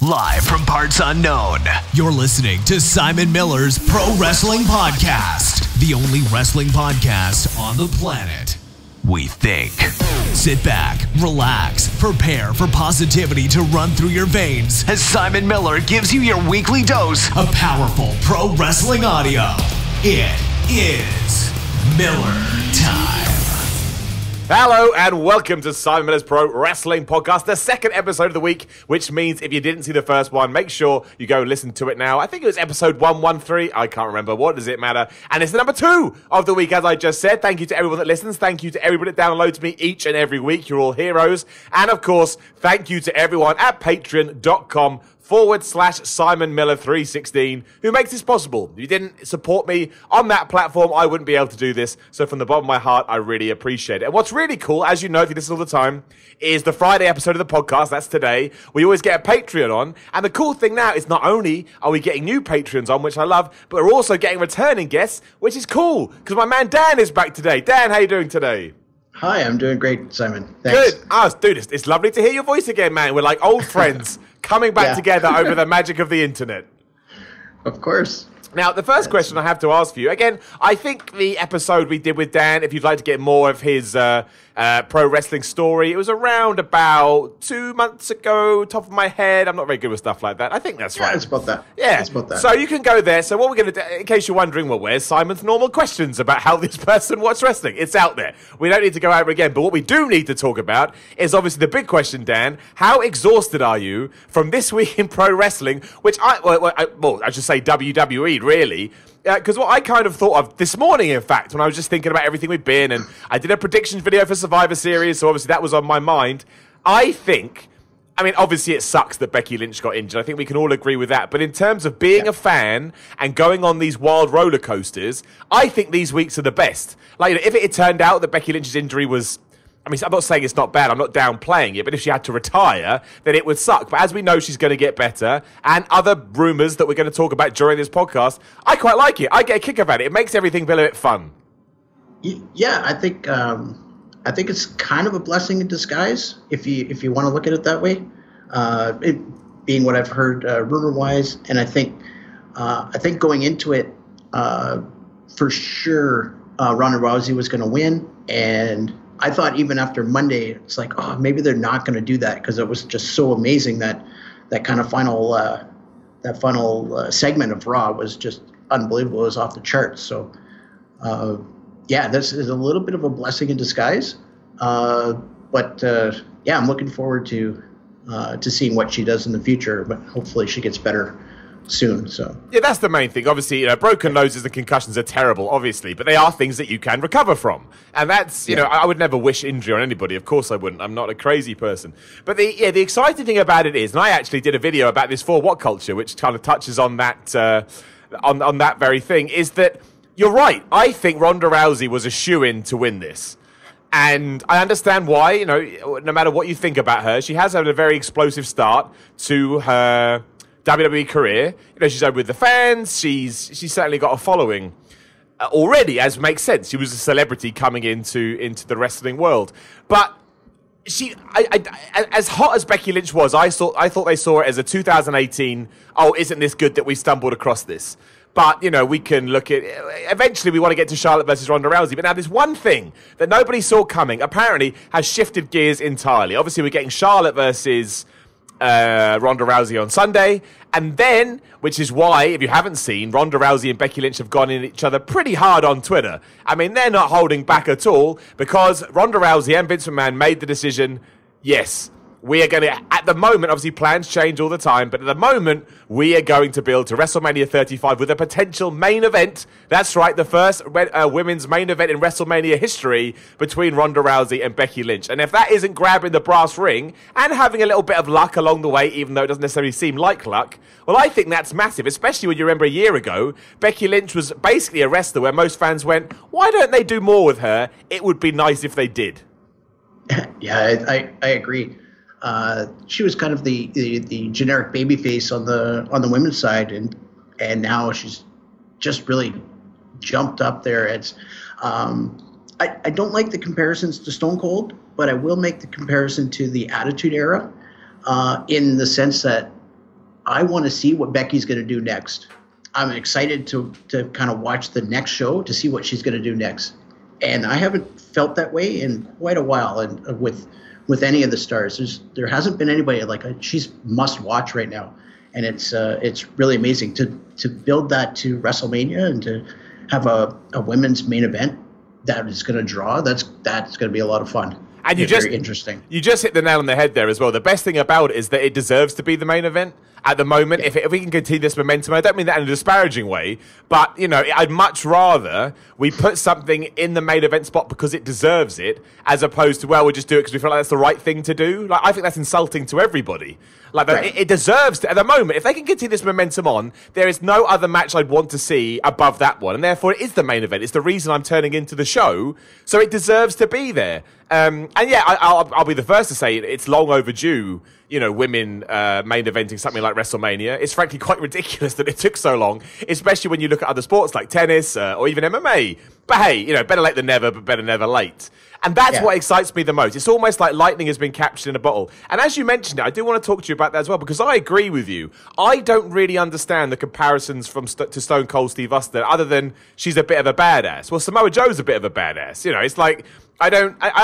Live from parts unknown, you're listening to Simon Miller's Pro Wrestling Podcast, the only wrestling podcast on the planet, we think. Sit back, relax, prepare for positivity to run through your veins as Simon Miller gives you your weekly dose of powerful pro wrestling audio. It is Miller Time. Hello and welcome to Simon Miller's Pro Wrestling Podcast, the second episode of the week, which means if you didn't see the first one, make sure you go and listen to it now. I think it was episode 113. I can't remember. What does it matter? And it's the number 2 of the week, as I just said. Thank you to everyone that listens. Thank you to everybody that downloads me each and every week. You're all heroes. And of course, thank you to everyone at patreon.com/Simon Miller 316 who makes this possible. If you didn't support me on that platform, I wouldn't be able to do this. So from the bottom of my heart, I really appreciate it. And what's really cool, as you know, if you listen all the time, is the Friday episode of the podcast. That's today. We always get a Patreon on. And the cool thing now is not only are we getting new Patreons on, which I love, but we're also getting returning guests, which is cool because my man Dan is back today. Dan, how you doing today? Hi, I'm doing great, Simon. Thanks. Good. Dude, it's lovely to hear your voice again, man. We're like old friends coming back together over the magic of the internet. Of course. Now, the first question I have to ask for you, again, I think the episode we did with Dan, if you'd like to get more of his pro wrestling story, it was around about 2 months ago, top of my head. I'm not very good with stuff like that. I think that's right. Yeah, it's about that. Yeah, it's about that. So you can go there. So what we're going to do, in case you're wondering, well, where's Simon's normal questions about how this person watches wrestling? It's out there. We don't need to go over it again. But what we do need to talk about is obviously the big question, Dan. How exhausted are you from this week in pro wrestling, which I should say WWE, really. Because what I kind of thought of this morning, in fact, when I was just thinking about everything we've been, and I did a predictions video for Survivor Series, so obviously that was on my mind. I think, obviously it sucks that Becky Lynch got injured. I think we can all agree with that. But in terms of being a fan and going on these wild roller coasters, I think these weeks are the best. Like, if it had turned out that Becky Lynch's injury was... I'm not saying it's not bad, I'm not downplaying it, but if she had to retire, then it would suck. But as we know, she's going to get better, and other rumours that we're going to talk about during this podcast, I quite like it. I get a kick about it. It makes everything a bit fun. Yeah, I think it's kind of a blessing in disguise, if you want to look at it that way. It being what I've heard rumor-wise, and I think going into it, for sure, Ronda Rousey was going to win, and I thought even after Monday, it's like, oh, maybe they're not going to do that because it was just so amazing that kind of final segment of Raw was just unbelievable. It was off the charts. So, this is a little bit of a blessing in disguise. I'm looking forward to seeing what she does in the future. But hopefully she gets better soon. So yeah, that's the main thing. Obviously, broken noses and concussions are terrible, obviously, but they are things that you can recover from, and that's I would never wish injury on anybody. Of course, I wouldn't. I'm not a crazy person. But the exciting thing about it is, and I actually did a video about this for What Culture, which kind of touches on that on that very thing, is that you're right. I think Ronda Rousey was a shoo-in to win this. And I understand why. No matter what you think about her, she has had a very explosive start to her WWE career. She's over with the fans. She's certainly got a following already, as makes sense. She was a celebrity coming into the wrestling world. But as hot as Becky Lynch was, I thought they saw it as a 2018. Oh, isn't this good that we stumbled across this? But we can look at. Eventually, we want to get to Charlotte versus Ronda Rousey. But now, there's one thing that nobody saw coming. Apparently, has shifted gears entirely. Obviously, we're getting Charlotte versus Ronda Rousey on Sunday, and then, which is why, if you haven't seen, Ronda Rousey and Becky Lynch have gone in each other pretty hard on Twitter. They're not holding back at all, because Ronda Rousey and Vince McMahon made the decision, yes, we are going to, at the moment, obviously plans change all the time, but at the moment, we are going to build to WrestleMania 35 with a potential main event. That's right, the first women's main event in WrestleMania history between Ronda Rousey and Becky Lynch. And if that isn't grabbing the brass ring and having a little bit of luck along the way, even though it doesn't necessarily seem like luck, well, I think that's massive, especially when you remember a year ago, Becky Lynch was basically a wrestler where most fans went, why don't they do more with her? It would be nice if they did. Yeah, I agree. She was kind of the generic babyface on the women's side, and now she's just really jumped up there. It's I don't like the comparisons to Stone Cold, but I will make the comparison to the Attitude Era, in the sense that I want to see what Becky's going to do next. I'm excited to kind of watch the next show to see what she's going to do next. And I haven't felt that way in quite a while. And with any of the stars, there hasn't been anybody like she's must watch right now. And it's really amazing to build that to WrestleMania and to have a women's main event that is going to draw. That's going to be a lot of fun. And very interesting. You just hit the nail on the head there as well. The best thing about it is that it deserves to be the main event at the moment. Yeah. If we can continue this momentum, I don't mean that in a disparaging way, but I'd much rather we put something in the main event spot because it deserves it, as opposed to we'll just do it because we feel like that's the right thing to do. Like, I think that's insulting to everybody. Like, right. It deserves to, at the moment. If they can continue this momentum on, there is no other match I'd want to see above that one, and therefore it is the main event. It's the reason I'm turning into the show, so it deserves to be there. And yeah, I'll be the first to say it's long overdue. Women main eventing something like WrestleMania. It's frankly quite ridiculous that it took so long, especially when you look at other sports like tennis or even MMA. But hey, better late than never, but better never late. And that's what excites me the most. It's almost like lightning has been captured in a bottle. And as you mentioned it, I do want to talk to you about that as well, because I agree with you. I don't really understand the comparisons to Stone Cold Steve Austin, other than she's a bit of a badass. Well, Samoa Joe's a bit of a badass. It's like, I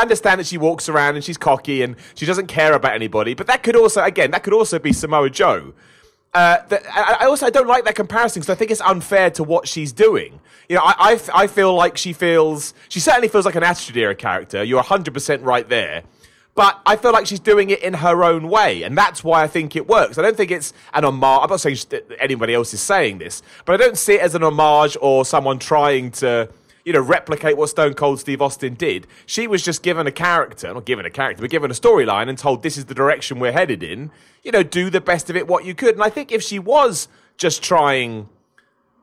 understand that she walks around and she's cocky and she doesn't care about anybody, but that could also be Samoa Joe. I don't like that comparison because I think it's unfair to what she's doing. I feel like she certainly feels like an Attitude Era character. You're 100% right there. But I feel like she's doing it in her own way, and that's why I think it works. I don't think it's an homage. I'm not saying anybody else is saying this, but I don't see it as an homage or someone trying to replicate what Stone Cold Steve Austin did. She was just given a character, not given a character, but given a storyline and told this is the direction we're headed in. Do the best of it what you could. And I think if she was just trying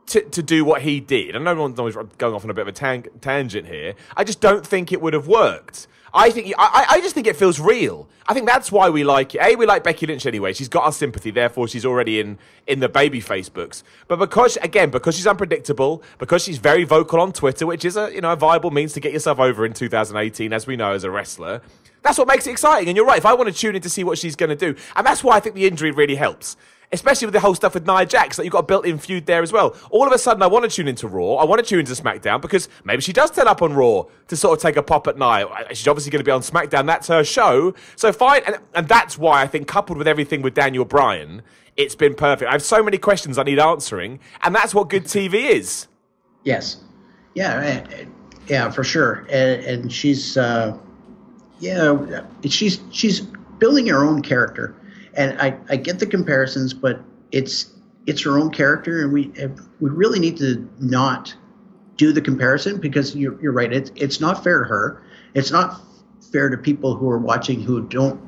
to do what he did, and no one's going off on a bit of a tangent here, I just don't think it would have worked. I just think it feels real. I think that's why we like it. We like Becky Lynch anyway. She's got our sympathy, therefore she's already in the babyface books. But because she's unpredictable, because she's very vocal on Twitter, which is a viable means to get yourself over in 2018, as we know as a wrestler, that's what makes it exciting. And you're right, if I want to tune in to see what she's going to do, and that's why I think the injury really helps. Especially with the whole stuff with Nia Jax, that you've got a built-in feud there as well. All of a sudden, I want to tune into Raw. I want to tune into SmackDown because maybe she does turn up on Raw to sort of take a pop at Nia. She's obviously going to be on SmackDown. That's her show. So fine. And that's why I think, coupled with everything with Daniel Bryan, it's been perfect. I have so many questions I need answering, and that's what good TV is. Yes. Yeah, for sure. And she's building her own character. And I get the comparisons, but it's her own character, and we really need to not do the comparison because you're right. It's not fair to her. It's not fair to people who are watching who don't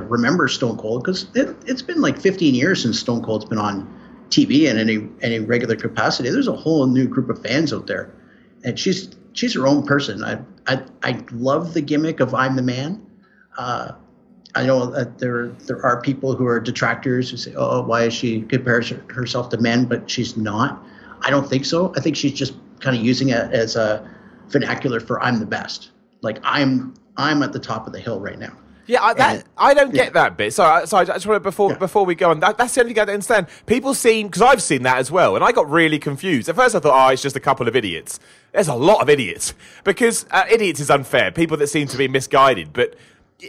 remember Stone Cold, because it's been like 15 years since Stone Cold's been on TV in any regular capacity. There's a whole new group of fans out there, and she's her own person. I love the gimmick of I'm the Man. I know that there are people who are detractors who say, oh, why is she compares herself to men, but she's not. I don't think so. I think she's just kind of using it as a vernacular for I'm the best. Like I'm at the top of the hill right now. Yeah, I don't get that bit. So I just want to, before we go on, that's the only thing I don't understand. People seem, because I've seen that as well, and I got really confused. At first I thought, it's just a couple of idiots. There's a lot of idiots, because idiots is unfair. People that seem to be misguided, but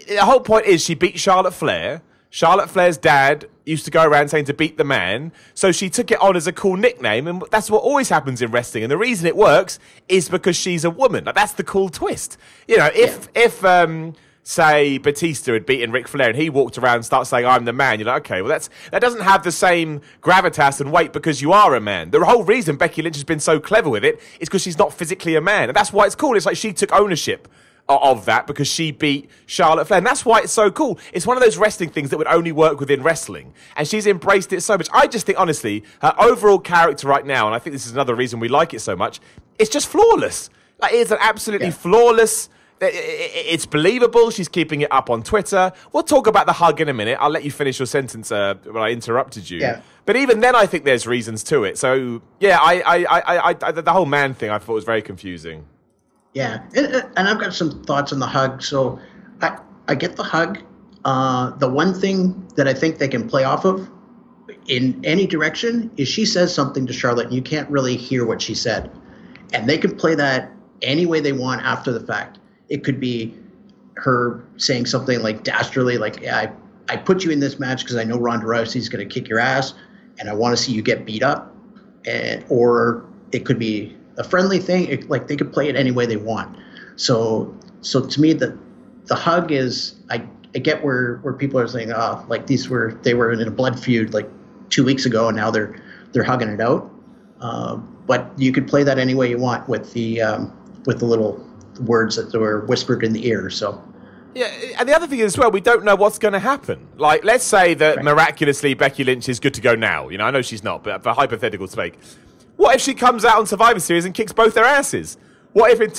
the whole point is she beat Charlotte Flair. Charlotte Flair's dad used to go around saying to beat the man, so she took it on as a cool nickname, and that's what always happens in wrestling. And the reason it works is because she's a woman. Like, that's the cool twist. If say Batista had beaten Ric Flair and he walked around and started saying I'm the man, you're like, okay, well that doesn't have the same gravitas and weight because you are a man. The whole reason Becky Lynch has been so clever with it is because she's not physically a man, and that's why it's cool. It's like she took ownership of that because she beat Charlotte Flair, and that's why it's so cool. It's one of those wrestling things that would only work within wrestling, and she's embraced it so much. I just think, honestly, her overall character right now, and I think this is another reason we like it so much, it's just flawless. Like, it's an absolutely flawless. It's believable. She's keeping it up on Twitter. We'll talk about the hug in a minute. I'll let you finish your sentence when I interrupted you. Yeah. But even then, I think there's reasons to it. So yeah, I the whole man thing I thought was very confusing. Yeah, and I've got some thoughts on the hug. So I get the hug. The one thing that I think they can play off of in any direction is she says something to Charlotte and you can't really hear what she said. And they can play that any way they want after the fact. It could be her saying something like dastardly, like, I put you in this match because I know Ronda Rousey's going to kick your ass and I want to see you get beat up. Or it could be a friendly thing. Like they could play it any way they want. So to me, the hug is, I get where people are saying, oh, like they were in a blood feud like 2 weeks ago and now they're hugging it out. But you could play that any way you want with the little words that were whispered in the ear. So. Yeah, and the other thing is, as well, we don't know what's going to happen. Like, let's say that miraculously Becky Lynch is good to go now. You know, I know she's not, but for hypothetical sake. What if she comes out on Survivor Series and kicks both their asses? What if in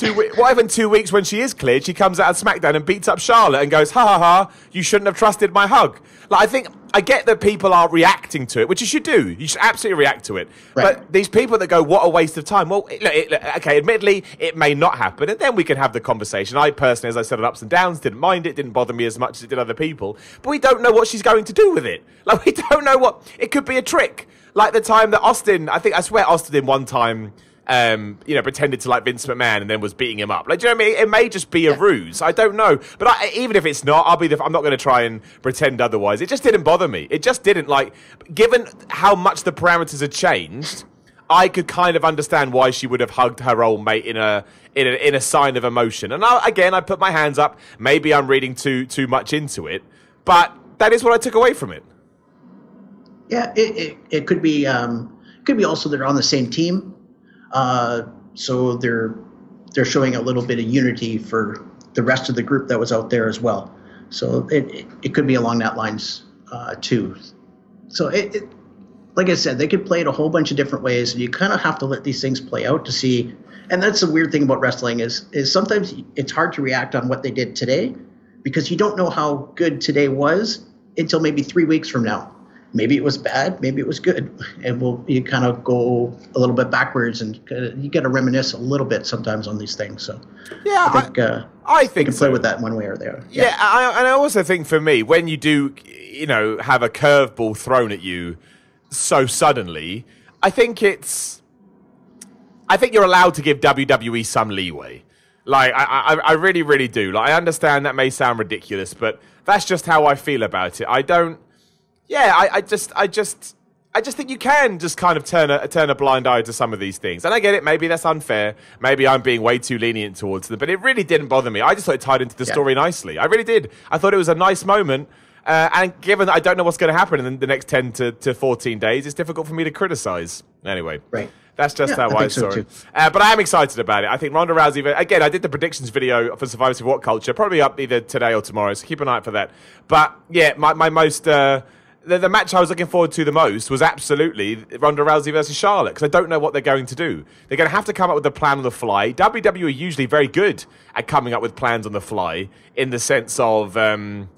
2 weeks when she is cleared, she comes out of SmackDown and beats up Charlotte and goes, ha ha ha, you shouldn't have trusted my hug. Like, I get that people are reacting to it, which you should do. You should absolutely react to it. Right. But these people that go, what a waste of time. Well, okay, admittedly, it may not happen, and then we can have the conversation. I personally, as I said on Ups and Downs, didn't mind it, didn't bother me as much as it did other people. But we don't know what she's going to do with it. Like, we don't know what... It could be a trick. Like the time that Austin... I swear Austin did one time... pretended to like Vince McMahon and then was beating him up. Like, do you know what I mean? It may just be a ruse. I don't know. But even if it's not, I'm not going to try and pretend otherwise. It just didn't bother me. It just didn't. Like, given how much the parameters had changed, I could kind of understand why she would have hugged her old mate in a sign of emotion. And I put my hands up. Maybe I'm reading too much into it, but that is what I took away from it. Yeah, it could be. Could be also they're on the same team. So they're showing a little bit of unity for the rest of the group that was out there as well. So it could be along that lines too. So like I said, they could play it a whole bunch of different ways, and you kind of have to let these things play out to see. And that's the weird thing about wrestling is sometimes it's hard to react on what they did today because you don't know how good today was until maybe 3 weeks from now. Maybe it was bad, maybe it was good, and you kind of go a little bit backwards, and you got to reminisce a little bit sometimes on these things. So yeah, I think you can play with that one way or the other. Yeah, and I also think for me, when you do, have a curveball thrown at you so suddenly, I think you're allowed to give WWE some leeway. Like I really, really do. Like I understand that may sound ridiculous, but that's just how I feel about it. I don't. Yeah, I just think you can just kind of turn a blind eye to some of these things. And I get it, maybe that's unfair. Maybe I'm being way too lenient towards them. But it really didn't bother me. I just thought it tied into the story nicely. I really did. I thought it was a nice moment. And given that I don't know what's going to happen in the next 10 to 14 days, it's difficult for me to criticize. Anyway. Right. That's just how I saw it. But I am excited about it. I think Ronda Rousey, again, I did the predictions video for Survivor Series What Culture, probably up either today or tomorrow, so keep an eye out for that. But yeah, my most... The match I was looking forward to the most was absolutely Ronda Rousey versus Charlotte, because I don't know what they're going to do. They're going to have to come up with a plan on the fly. WWE are usually very good at coming up with plans on the fly in the sense of, coming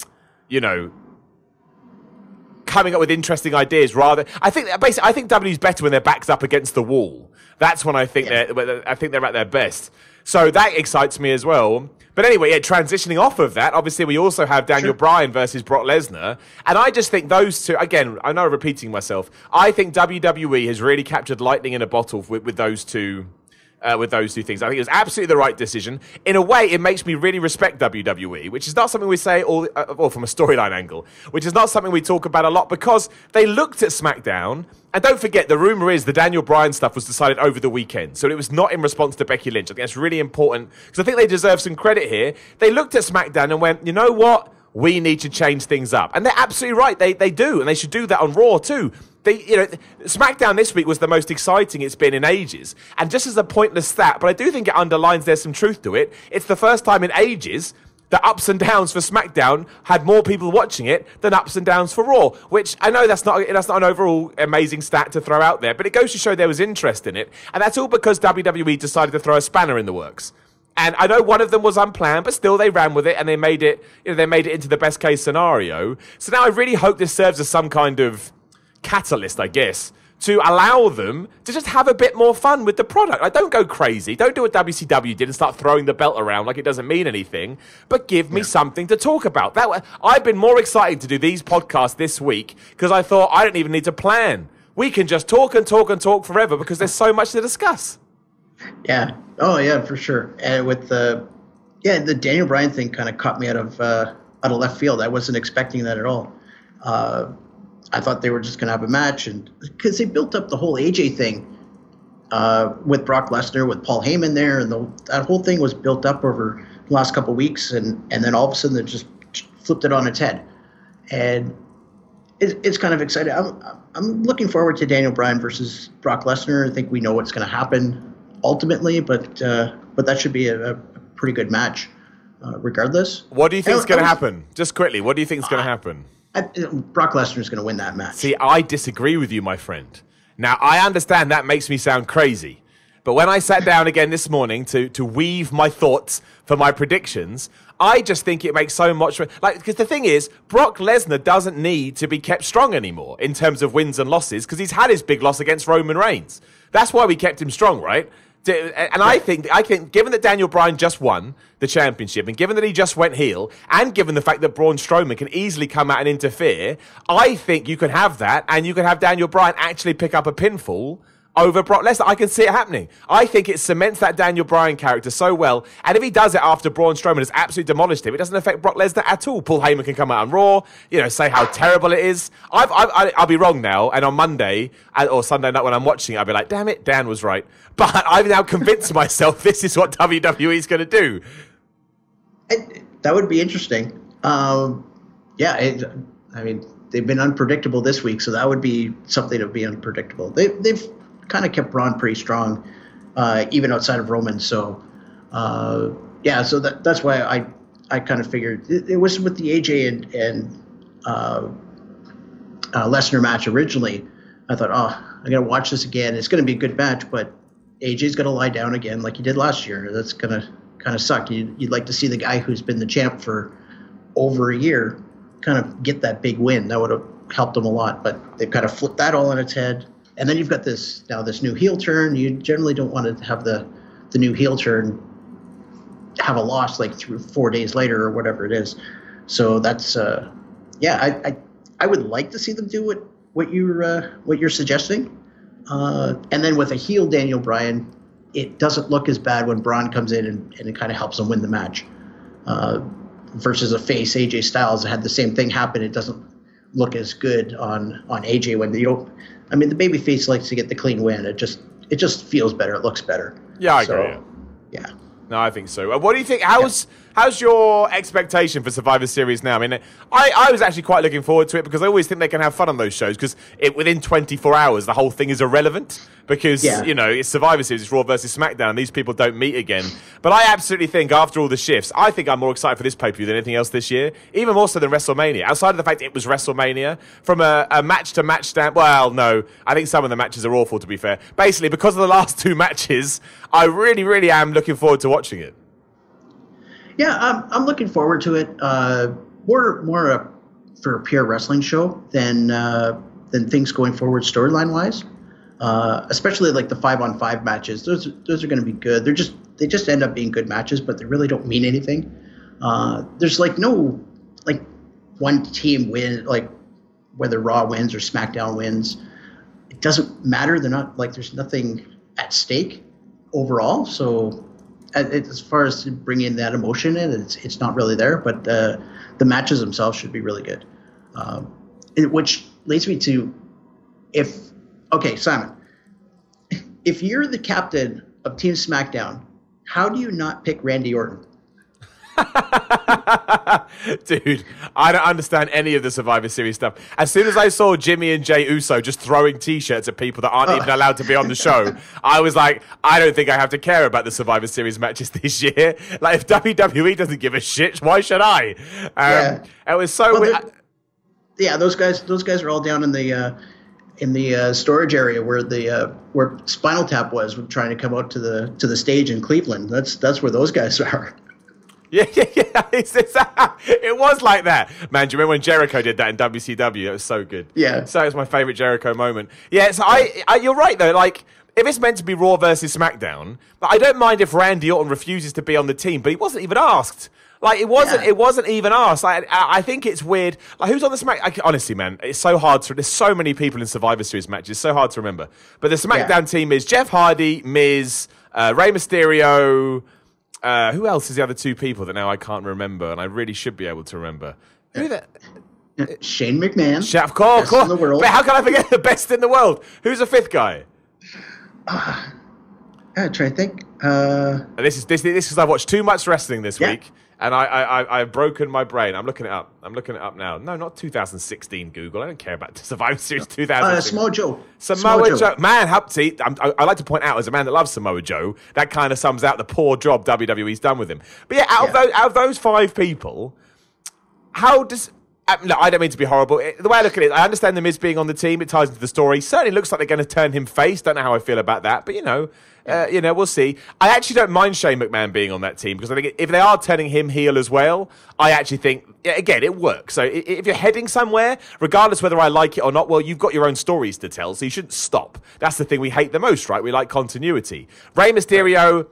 up with interesting ideas. I think WWE's better when their back's up against the wall. That's when I think they're at their best. So that excites me as well. But anyway, transitioning off of that, obviously we also have Daniel Bryan versus Brock Lesnar. And I just think those two, again, I know I'm repeating myself, I think WWE has really captured lightning in a bottle with those two things. I think it was absolutely the right decision. In a way, it makes me really respect WWE, which is not something we say all from a storyline angle, which is not something we talk about a lot, because they looked at SmackDown. And don't forget, the rumor is the Daniel Bryan stuff was decided over the weekend. So it was not in response to Becky Lynch. I think that's really important, because I think they deserve some credit here. They looked at SmackDown and went, you know what? We need to change things up. And they're absolutely right. They do. And they should do that on Raw too. SmackDown this week was the most exciting it's been in ages. And just as a pointless stat, but I do think it underlines there's some truth to it. It's the first time in ages the ups and downs for SmackDown had more people watching it than ups and downs for Raw, which I know that's not an overall amazing stat to throw out there, but it goes to show there was interest in it. And that's all because WWE decided to throw a spanner in the works. And I know one of them was unplanned, but still they ran with it and they made it into the best case scenario. So now I really hope this serves as some kind of catalyst, I guess, to allow them to just have a bit more fun with the product. Like, don't go crazy. Don't do what WCW did and start throwing the belt around like it doesn't mean anything, but give me something to talk about. I've been more excited to do these podcasts this week because I thought I don't even need to plan. We can just talk and talk and talk forever because there's so much to discuss. Yeah. Oh, yeah, for sure. And with the Daniel Bryan thing kind of caught me out of left field. I wasn't expecting that at all. I thought they were just going to have a match, and because they built up the whole AJ thing with Brock Lesnar, with Paul Heyman there, and that whole thing was built up over the last couple of weeks, and then all of a sudden they just flipped it on its head, and it's kind of exciting. I'm looking forward to Daniel Bryan versus Brock Lesnar. I think we know what's going to happen ultimately, but that should be a pretty good match regardless. What do you think is going to happen? Just quickly, what do you think is going to happen? Brock Lesnar is going to win that match. See, I disagree with you, my friend. Now, I understand that makes me sound crazy. But when I sat down again this morning to weave my thoughts for my predictions, I just think it makes so much... because the thing is, Brock Lesnar doesn't need to be kept strong anymore in terms of wins and losses because he's had his big loss against Roman Reigns. That's why we kept him strong, right? And I think, given that Daniel Bryan just won the championship, and given that he just went heel, and given the fact that Braun Strowman can easily come out and interfere, I think you can have that, and you can have Daniel Bryan actually pick up a pinfall over Brock Lesnar. I can see it happening. I think it cements that Daniel Bryan character so well, and if he does it after Braun Strowman has absolutely demolished him, it doesn't affect Brock Lesnar at all. Paul Heyman can come out on Raw, say how terrible it is. I'll be wrong now, and on Monday or Sunday night when I'm watching it, I'll be like, damn it, Dan was right. But I've now convinced myself this is what WWE is going to do. That would be interesting. They've been unpredictable this week, so that would be something to be unpredictable. They've kind of kept Braun pretty strong, even outside of Roman. So, so that's why I kind of figured it was with the AJ and Lesnar match originally. I thought, I'm going to watch this again. It's going to be a good match, but AJ's going to lie down again like he did last year. That's going to kind of suck. You'd like to see the guy who's been the champ for over a year kind of get that big win. That would have helped him a lot, but they've kind of flipped that all on its head. And then you've got this new heel turn. You generally don't want to have the new heel turn have a loss like 4 days later or whatever it is. So that's I would like to see them do what you're suggesting. And then with a heel Daniel Bryan, it doesn't look as bad when Braun comes in and it kind of helps him win the match. Versus a face, AJ Styles had the same thing happen. It doesn't look as good on AJ when you don't. I mean, the babyface likes to get the clean win. It just feels better. It looks better. Yeah, I agree. Yeah. No, I think so. What do you think? How's your expectation for Survivor Series now? I mean, I was actually quite looking forward to it because I always think they can have fun on those shows because within 24 hours, the whole thing is irrelevant because, it's Survivor Series, it's Raw versus SmackDown, and these people don't meet again. But I absolutely think after all the shifts, I think I'm more excited for this pay-per-view than anything else this year, even more so than WrestleMania. Outside of the fact it was WrestleMania, from a match-to-match standpoint, well, no, I think some of the matches are awful, to be fair. Basically, because of the last two matches, I really, really am looking forward to watching it. Yeah, I'm looking forward to it. More for a pure wrestling show than things going forward storyline wise. Especially like the 5-on-5 matches. Those are going to be good. They just end up being good matches, but they really don't mean anything. There's no one team win, like whether Raw wins or SmackDown wins. It doesn't matter. They're not there's nothing at stake overall. So. As far as bringing that emotion in, it's not really there, but the matches themselves should be really good. Which leads me to Simon, if you're the captain of Team Smackdown, how do you not pick Randy Orton? Dude, I don't understand any of the Survivor Series stuff. As soon as I saw Jimmy and Jay Uso just throwing t-shirts at people that aren't even allowed to be on the show, I was like, I don't think I have to care about the Survivor Series matches this year. Like, if WWE doesn't give a shit, why should I? It was so weird. Yeah, those guys are all down in the storage area where Spinal Tap was trying to come out to the stage in Cleveland. That's where those guys are. Yeah. It was like that. Man, do you remember when Jericho did that in WCW? It was so good. Yeah. So it's my favorite Jericho moment. Yeah, so you're right, though. Like, if it's meant to be Raw versus SmackDown, but I don't mind if Randy Orton refuses to be on the team, but he wasn't even asked. Like, it wasn't even asked. Like, I think it's weird. Like, who's on the SmackDown? Honestly, man, it's so hard to... There's so many people in Survivor Series matches. It's so hard to remember. But the SmackDown team is Jeff Hardy, Miz, Rey Mysterio... who else is the other two people that now I can't remember, and I really should be able to remember? Who that? Shane McMahon. Of course. Best in the world. But how can I forget the best in the world? Who's the fifth guy? I'm trying to think. This is because I've watched too much wrestling this week, and I've broken my brain. I'm looking it up. I'm looking it up now. No, not 2016. Google. I don't care about Survivor Series 2016. Samoa Joe. Samoa Joe. Man, I like to point out, as a man that loves Samoa Joe, that kind of sums out the poor job WWE's done with him. But yeah, out of those five people, how does... Look, I don't mean to be horrible. The way I look at it, I understand the Miz being on the team. It ties into the story. Certainly looks like they're going to turn him face. Don't know how I feel about that, but we'll see. I actually don't mind Shane McMahon being on that team because I think if they are turning him heel as well, I actually think again it works. So if you're heading somewhere, regardless whether I like it or not, well, you've got your own stories to tell, so you shouldn't stop. That's the thing we hate the most, right? We like continuity. Rey Mysterio.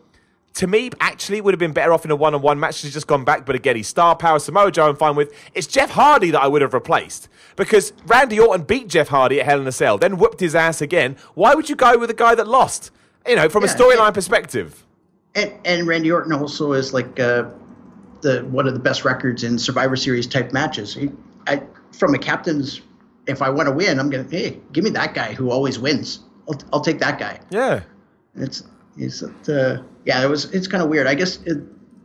To me, actually, would have been better off in a one-on-one match. He's just gone back, but again, he's star power. Samoa Joe, I'm fine with. It's Jeff Hardy that I would have replaced because Randy Orton beat Jeff Hardy at Hell in a Cell, then whooped his ass again. Why would you go with a guy that lost? From a storyline perspective. And Randy Orton also is like one of the best records in Survivor Series type matches. From a captain's, if I want to win, I'm going to, hey, give me that guy who always wins. I'll take that guy. Yeah. It's kind of weird. I guess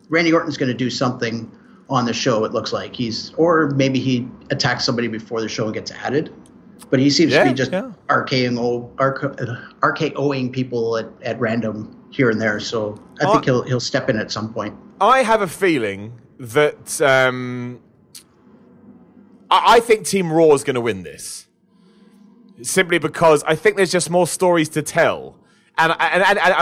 Randy Orton's going to do something on the show. It looks like or maybe he attacks somebody before the show and gets added. But he seems to be just RKOing people at random here and there. So I think he'll step in at some point. I have a feeling that I think Team Raw is going to win this, simply because I think there's just more stories to tell. And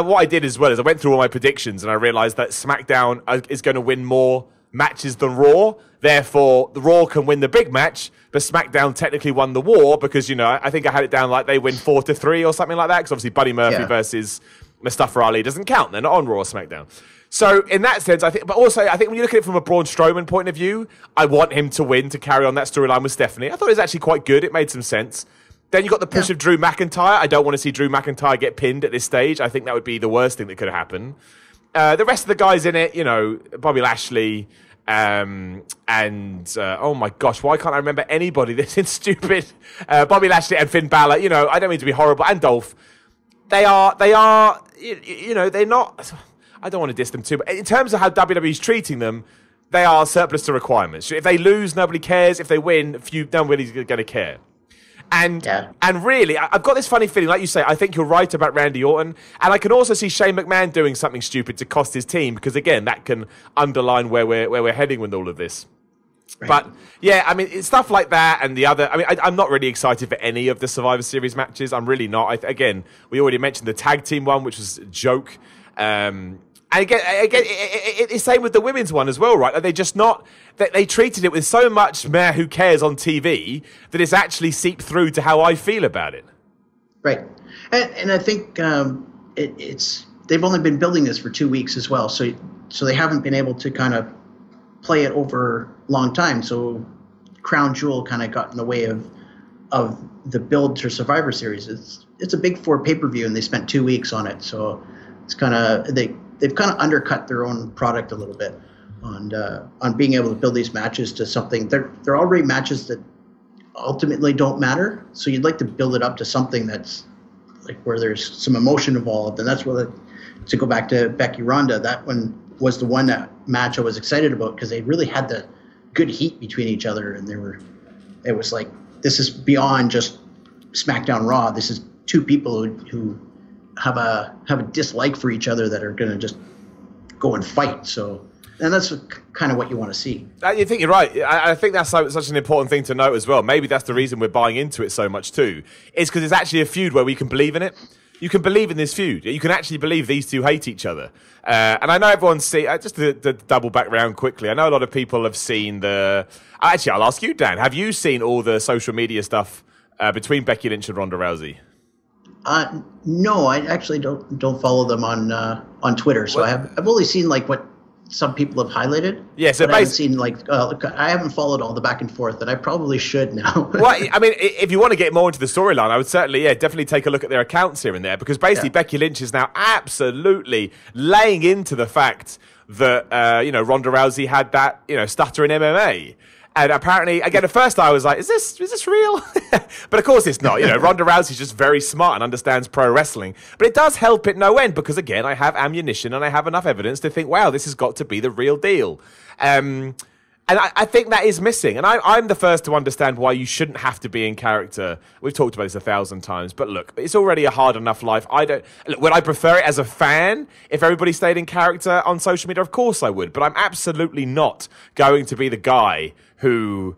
what I did as well is I went through all my predictions and I realized that SmackDown is going to win more matches than Raw. Therefore, the Raw can win the big match, but SmackDown technically won the war because, I think I had it down like they win 4-3 or something like that because obviously Buddy Murphy versus Mustapha Ali doesn't count. They're not on Raw or SmackDown. So in that sense, I think when you look at it from a Braun Strowman point of view, I want him to win to carry on that storyline with Stephanie. I thought it was actually quite good. It made some sense. Then you got the push of Drew McIntyre. I don't want to see Drew McIntyre get pinned at this stage. I think that would be the worst thing that could have happened. The rest of the guys in it, Bobby Lashley, oh my gosh, why can't I remember anybody that's in stupid? Bobby Lashley and Finn Balor. I don't mean to be horrible. And Dolph. They are. They're not. I don't want to diss them too, but in terms of how WWE's treating them, they are surplus to requirements. If they lose, nobody cares. If they win, nobody's going to care. And really, I've got this funny feeling, like you say, I think you're right about Randy Orton. And I can also see Shane McMahon doing something stupid to cost his team, because again, that can underline where we're heading with all of this. Right. But yeah, I mean, it's stuff like that and the other. I mean, I'm not really excited for any of the Survivor Series matches. I'm really not. Again, we already mentioned the tag team one, which was a joke. And again, it's the same with the women's one as well, right? Like, they just not... They treated it with so much who cares on TV that it's actually seeped through to how I feel about it. Right. And I think they've only been building this for 2 weeks as well, so they haven't been able to kind of play it over a long time. So Crown Jewel kind of got in the way of the build to Survivor Series. It's a big 4 pay-per-view, and they spent 2 weeks on it, so it's kind of... They've kind of undercut their own product a little bit on being able to build these matches to something. They're already matches that ultimately don't matter. So you'd like to build it up to something that's like where there's some emotion involved. And that's what, to go back to Becky Ronda, that one was the one match I was excited about because they really had the good heat between each other. And it was like, this is beyond just SmackDown Raw. This is two people who have a dislike for each other that are going to just go and fight. So, and that's kind of what you want to see. You think you're right. I think that's such an important thing to note as well. Maybe that's the reason we're buying into it so much too. Is because it's actually a feud where we can believe in it. You can believe in this feud. You can actually believe these two hate each other. And I know everyone's seen, just to double back round quickly, I know a lot of people have seen actually, I'll ask you, Dan, have you seen all the social media stuff between Becky Lynch and Ronda Rousey? No, I actually don't follow them on Twitter. So I've only seen like what some people have highlighted. Yeah, so I haven't seen I haven't followed all the back and forth, and I probably should now. Well, I mean, if you want to get more into the storyline, I would certainly, definitely take a look at their accounts here and there, because basically Becky Lynch is now absolutely laying into the fact that Ronda Rousey had that stutter in MMA. And apparently, again, at first I was like, is this real? But of course it's not. Ronda Rousey's just very smart and understands pro wrestling. But it does help at no end because, again, I have ammunition and I have enough evidence to think, wow, this has got to be the real deal. And I think that is missing. And I'm the first to understand why you shouldn't have to be in character. We've talked about this 1,000 times. But look, it's already a hard enough life. Would I prefer it as a fan if everybody stayed in character on social media? Of course I would. But I'm absolutely not going to be the guy who,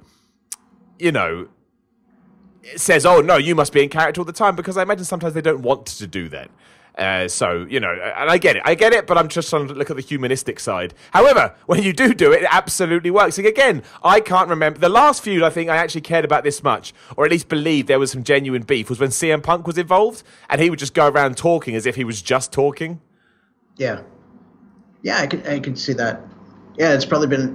says, oh, no, you must be in character all the time, because I imagine sometimes they don't want to do that. And I get it, but I'm just trying to look at the humanistic side. However, when you do it, it absolutely works. And again, I can't remember. The last feud I think I actually cared about this much, or at least believed there was some genuine beef, was when CM Punk was involved, and he would just go around talking as if he was just talking. Yeah. Yeah, I can see that. Yeah, it's probably been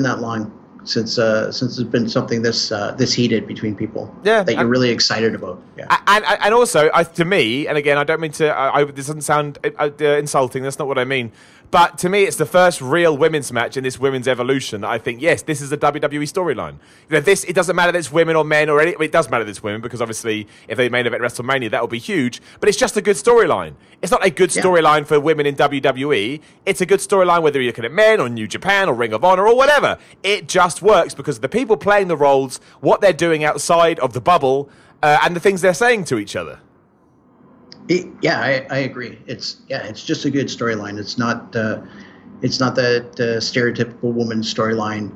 that long since there's been something this heated between people that you're really excited about. Yeah. And also, to me, and again, I don't mean to, this doesn't sound insulting, that's not what I mean, but to me, it's the first real women's match in this women's evolution that I think, yes, this is a WWE storyline. It doesn't matter that it's women or men or it does matter that it's women, because obviously if they main event WrestleMania, that will be huge, but it's just a good storyline. It's not a good storyline for women in WWE. It's a good storyline whether you're looking at men or New Japan or Ring of Honor or whatever. It just works because of the people playing the roles, what they're doing outside of the bubble, and the things they're saying to each other. I agree. It's just a good storyline. It's not the stereotypical woman storyline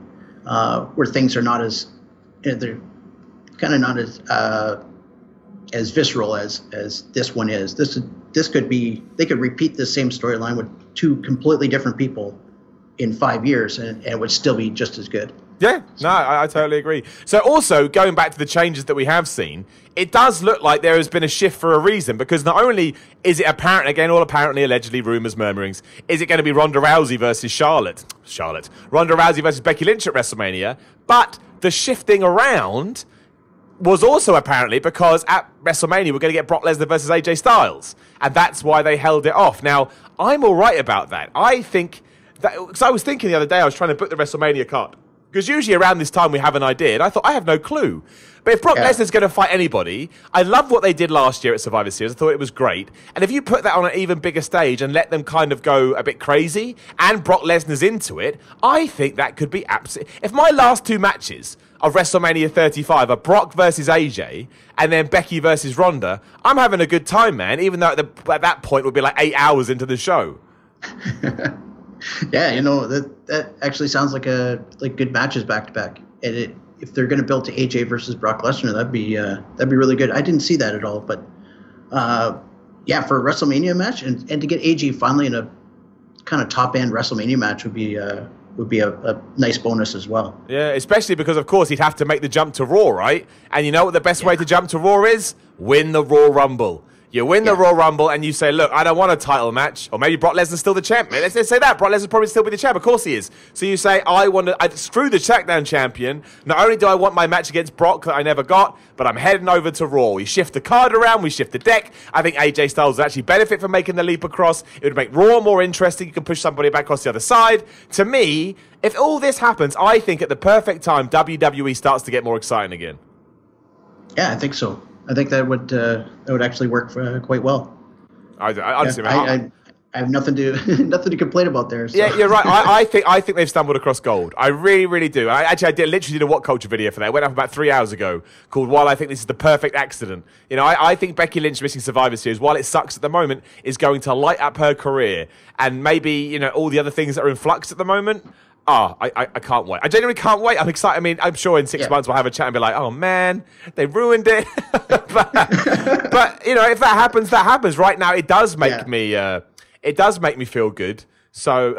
where things are not as they're kind of not as visceral as this one is. This could be, they could repeat the same storyline with two completely different people in 5 years and it would still be just as good. Yeah, no, I totally agree. So also, going back to the changes that we have seen, it does look like there has been a shift for a reason, because not only is it apparent, again, all apparently, allegedly, rumours, murmurings, is it going to be Ronda Rousey versus Charlotte, Ronda Rousey versus Becky Lynch at WrestleMania, but the shifting around was also apparently because at WrestleMania we're going to get Brock Lesnar versus AJ Styles, and that's why they held it off. Now, I'm all right about that. I think that, because I was thinking the other day, I was trying to book the WrestleMania card, because usually around this time we have an idea, and I thought, I have no clue. But if Brock Lesnar's going to fight anybody, I love what they did last year at Survivor Series. I thought it was great. And if you put that on an even bigger stage and let them kind of go a bit crazy, and Brock Lesnar's into it, I think that could be absolutely... If my last two matches of WrestleMania 35 are Brock versus AJ, and then Becky versus Ronda, I'm having a good time, man, even though at that point it would be like 8 hours into the show. Yeah, that actually sounds like good matches back to back. And if they're going to build to AJ versus Brock Lesnar, that'd be really good. I didn't see that at all, but for a WrestleMania match and to get AJ finally in a kind of top end WrestleMania match would be a nice bonus as well. Yeah, especially because of course he'd have to make the jump to Raw, right? And you know what the best way to jump to Raw is? Win the Raw Rumble. You win the Royal Rumble and you say, look, I don't want a title match. Or maybe Brock Lesnar's still the champ. Let's say that. Brock Lesnar's probably still be the champ. Of course he is. So you say, screw the SmackDown champion. Not only do I want my match against Brock that I never got, but I'm heading over to Raw. We shift the card around. We shift the deck. I think AJ Styles would actually benefit from making the leap across. It would make Raw more interesting. You can push somebody back across the other side. To me, if all this happens, I think at the perfect time, WWE starts to get more exciting again. Yeah, I think so. I think that would actually work quite well. I have nothing to complain about there. So. Yeah, you're right. I think they've stumbled across gold. I really, really do. I literally did a What Culture video for that. It went up about 3 hours ago called "While I Think This Is the Perfect Accident." I think Becky Lynch missing Survivor Series, while it sucks at the moment, is going to light up her career, and maybe all the other things that are in flux at the moment. Oh, I can't wait. I genuinely can't wait. I'm excited. I mean, I'm sure in 6 months we'll have a chat and be like, oh, man, they ruined it. but, you know, if that happens, that happens. Right now, it does make me feel good. So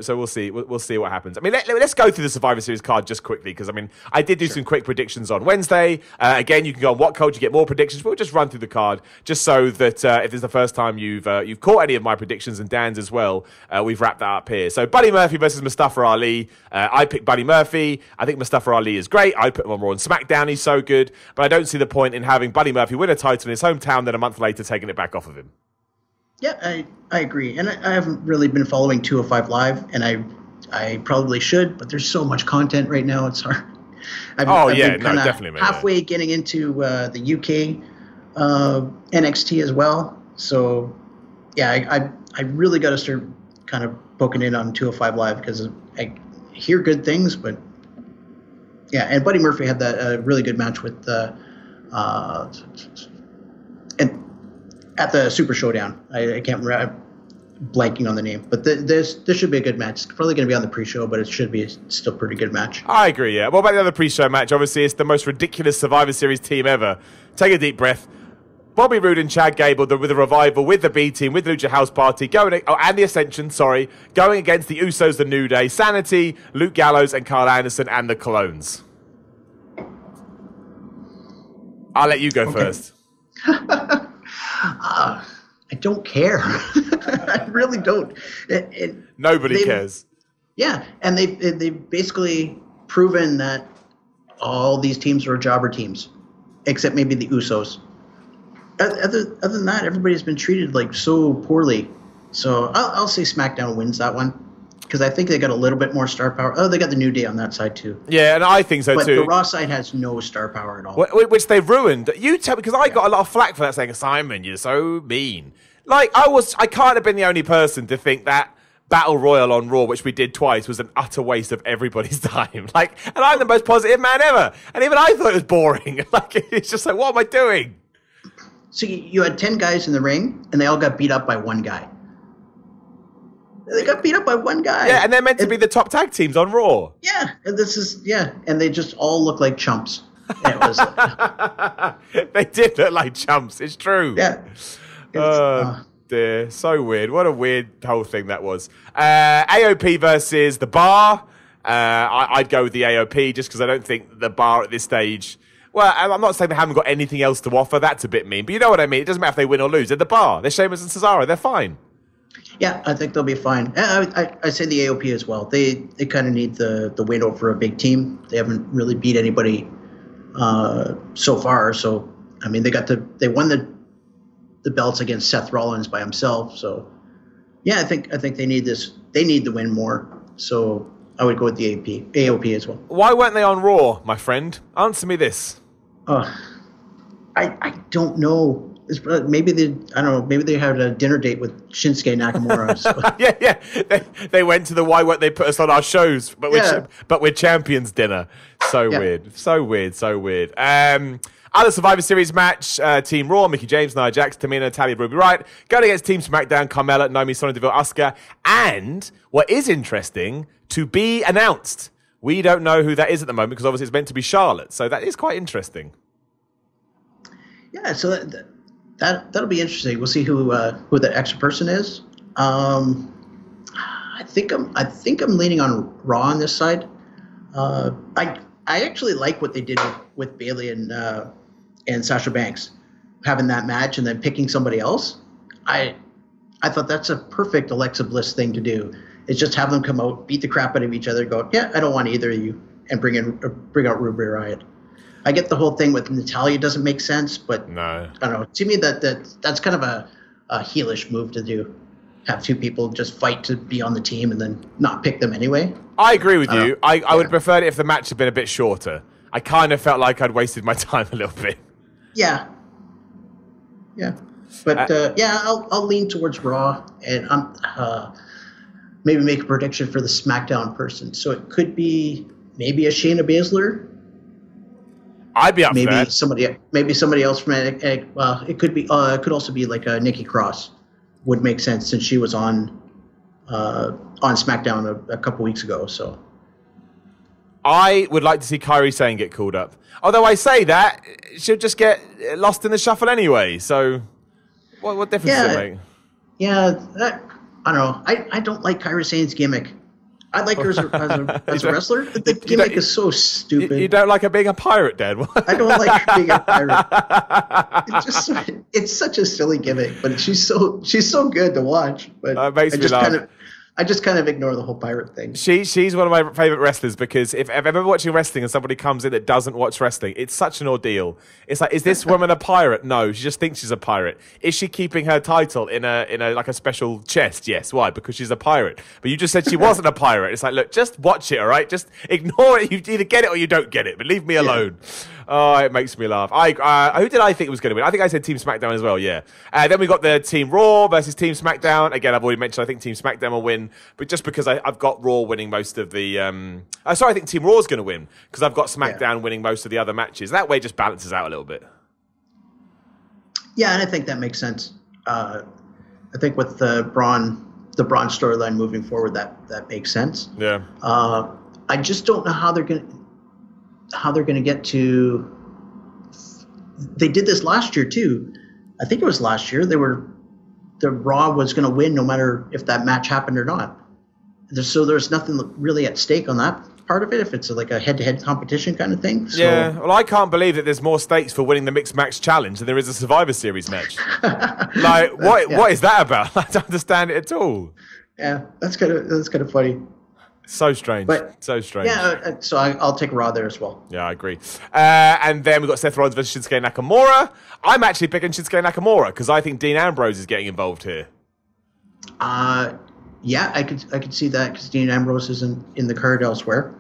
so we'll see. We'll see what happens. I mean, let's go through the Survivor Series card just quickly because I mean, I did do some quick predictions on Wednesday. Again, you can go on What Culture, get more predictions. But we'll just run through the card just so that if this is the first time you've caught any of my predictions and Dan's as well, we've wrapped that up here. So Buddy Murphy versus Mustapha Ali. I picked Buddy Murphy. I think Mustapha Ali is great. I put him on Raw and SmackDown. He's so good, but I don't see the point in having Buddy Murphy win a title in his hometown, then a month later taking it back off of him. Yeah, I agree. And I haven't really been following 205 Live, and I probably should, but there's so much content right now, it's hard. I've been definitely. Halfway getting into the UK NXT as well. So, yeah, I really got to start kind of poking in on 205 Live because I hear good things, but yeah. And Buddy Murphy had that really good match with and at the Super Showdown. I can't remember. I'm blanking on the name, but this should be a good match. It's probably going to be on the pre-show, but it should be still a pretty good match. I agree, yeah. What about the other pre-show match? Obviously, it's the most ridiculous Survivor Series team ever. Take a deep breath. Bobby Roode and Chad Gable with the Revival, with the B-Team, with the Lucha House Party, and the Ascension, going against the Usos, the New Day, Sanity, Luke Gallows, and Carl Anderson, and the Clones. I'll let you go first. I don't care. I really don't. Nobody cares. Yeah, and they've basically proven that all these teams are jobber teams, except maybe the Usos. Other than that, everybody's been treated like so poorly. So I'll say SmackDown wins that one because I think they got a little bit more star power. Oh, they got the New Day on that side too. Yeah, and I think so but too. But the Raw side has no star power at all. Which they've ruined. You tell me, because I got a lot of flack for that, saying, Simon, you're so mean. Like, I can't have been the only person to think that Battle Royal on Raw, which we did twice, was an utter waste of everybody's time. Like, and I'm the most positive man ever. And even I thought it was boring. Like, it's just like, what am I doing? So you had 10 guys in the ring, and they all got beat up by one guy. They got beat up by one guy. Yeah, and they're meant to be the top tag teams on Raw. Yeah, and and they just all look like chumps. It was they did look like chumps. It's true. Yeah. Dear, so weird. What a weird whole thing that was. AOP versus the Bar. I'd go with the AOP just because I don't think the Bar at this stage. Well, I'm not saying they haven't got anything else to offer. That's a bit mean, but you know what I mean. It doesn't matter if they win or lose. They're the Bar. They're Sheamus and Cesaro. They're fine. Yeah, I think they'll be fine. I say the AOP as well. They kind of need the win over a big team. They haven't really beat anybody so far. So I mean, they won the belts against Seth Rollins by himself. So yeah, I think they need this. They need the win more. So I would go with the AOP as well. Why weren't they on Raw, my friend? Answer me this. I don't know. Maybe they had a dinner date with Shinsuke Nakamura. So. yeah. They went to the why won't they put us on our shows, but we're champions dinner. So weird. Other Survivor Series match, Team Raw, Mickie James, Nia Jax, Tamina, Natalya, Ruby Riott, going against Team SmackDown, Carmella, Naomi, Sonya Deville, Asuka, and what is interesting, to be announced. We don't know who that is at the moment because obviously it's meant to be Charlotte, so that is quite interesting. Yeah, so that'll be interesting. We'll see who that extra person is. I think I'm leaning on Raw on this side. I actually like what they did with Bayley and Sasha Banks, having that match and then picking somebody else. I thought that's a perfect Alexa Bliss thing to do. It's just have them come out, beat the crap out of each other, go, yeah, I don't want either of you, and bring out Ruby Riott. I get the whole thing with Natalya doesn't make sense, but no. I don't know. To me, that's kind of a heelish move to do. Have two people just fight to be on the team and then not pick them anyway. I agree with you. I would have preferred it if the match had been a bit shorter. I kind of felt like I'd wasted my time a little bit. Yeah. But I'll lean towards Raw, and I'm maybe make a prediction for the SmackDown person. So it could be maybe a Shayna Baszler. I'd be up for that. Maybe somebody else from it could be. It could also be like a Nikki Cross. Would make sense since she was on on SmackDown a couple weeks ago. So I would like to see Kairi Sane get called up. Although I say that, she'll just get lost in the shuffle anyway. So what difference does it make? Yeah, I don't know. I don't like Kairi Sane's gimmick. I like her as a wrestler. The gimmick is so stupid. You don't like her being a pirate, Dad? I don't like her being a pirate. It's such a silly gimmick, but she's so good to watch. But it makes me laugh. I just kind of ignore the whole pirate thing. She's one of my favorite wrestlers because if I'm ever watching wrestling and somebody comes in that doesn't watch wrestling, it's such an ordeal. It's like, is this woman a pirate? No, she just thinks she's a pirate. Is she keeping her title in a like a special chest? Yes. Why? Because she's a pirate. But you just said she wasn't a pirate. It's like, look, just watch it, all right? Just ignore it. You either get it or you don't get it. But leave me alone. Oh, it makes me laugh. Who did I think was going to win? I think I said Team Smackdown as well, yeah. Then we got the Team Raw versus Team Smackdown. Again, I've already mentioned I think Team Smackdown will win, but just because I've got Raw winning most of the... I think Team Raw's going to win, because I've got SmackDown winning most of the other matches. That way it just balances out a little bit. Yeah, and I think that makes sense. I think with the Braun storyline moving forward, that makes sense. Yeah. I just don't know how they're going to get to. They did this last year too. I think it was last year. The Raw was going to win no matter if that match happened or not. So there's nothing really at stake on that part of it. If it's like a head-to-head competition kind of thing. So, yeah. Well, I can't believe that there's more stakes for winning the mixed match challenge than there is a Survivor Series match. Like, what is that about? I don't understand it at all. Yeah, that's kind of funny. So strange. So strange. Yeah, so I'll take Raw there as well. Yeah, I agree. And then we've got Seth Rollins versus Shinsuke Nakamura. I'm actually picking Shinsuke Nakamura because I think Dean Ambrose is getting involved here. Yeah, I could see that because Dean Ambrose isn't in the card elsewhere.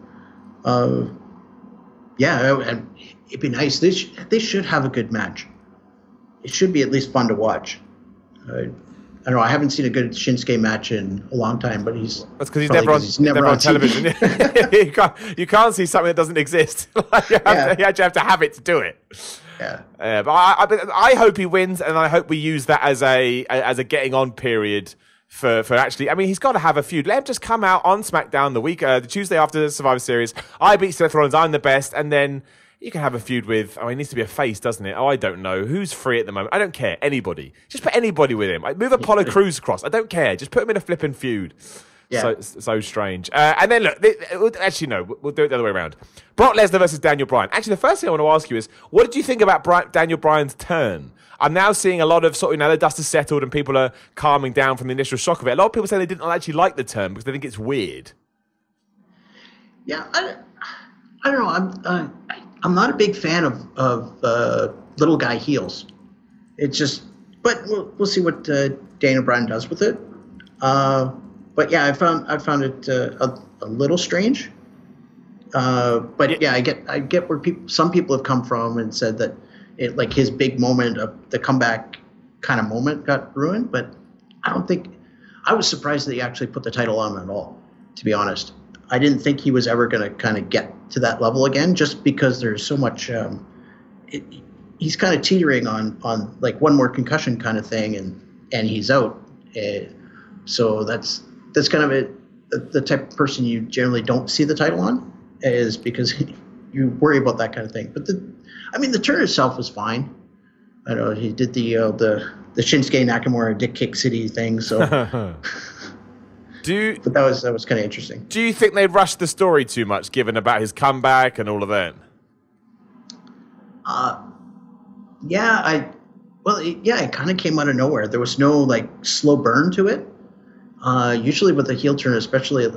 Yeah, it'd be nice. They should have a good match. It should be at least fun to watch. I don't know. I haven't seen a good Shinsuke match in a long time, but that's because he's never on television. you can't see something that doesn't exist. You have to have it to do it. Yeah. But I hope he wins, and I hope we use that as a getting on period for actually. I mean, he's got to have a feud. Let him just come out on SmackDown the Tuesday after the Survivor Series. I beat Seth Rollins. I'm the best, and then. You can have a feud with, he needs to be a face, doesn't it? I don't know. Who's free at the moment? I don't care. Anybody. Just put anybody with him. Move Apollo Crews across. I don't care. Just put him in a flipping feud. Yeah. So strange. And then, look, actually, no, we'll do it the other way around. Brock Lesnar versus Daniel Bryan. Actually, the first thing I want to ask you is, what did you think about Daniel Bryan's turn? I'm now seeing a lot of the dust has settled and people are calming down from the initial shock of it. A lot of people say they didn't actually like the turn because they think it's weird. Yeah, I don't know. I'm not a big fan of little guy heels. It's just, but we'll see what Daniel Bryan does with it. But yeah, I found it a little strange. But yeah, I get where some people have come from and said that it, like his big moment of the comeback kind of moment got ruined. But I was surprised that he actually put the title on at all, to be honest. I didn't think he was ever going to kind of get to that level again, just because there's so much. He's kind of teetering on like one more concussion kind of thing, and he's out. So that's kind of the type of person you generally don't see the title on, is because you worry about that kind of thing. But the turn itself was fine. I know he did the Shinsuke Nakamura Dick Kick City thing, so. But that was kind of interesting. Do you think they rushed the story too much, given about his comeback and all of that? It kind of came out of nowhere. There was no like slow burn to it. Usually with a heel turn, especially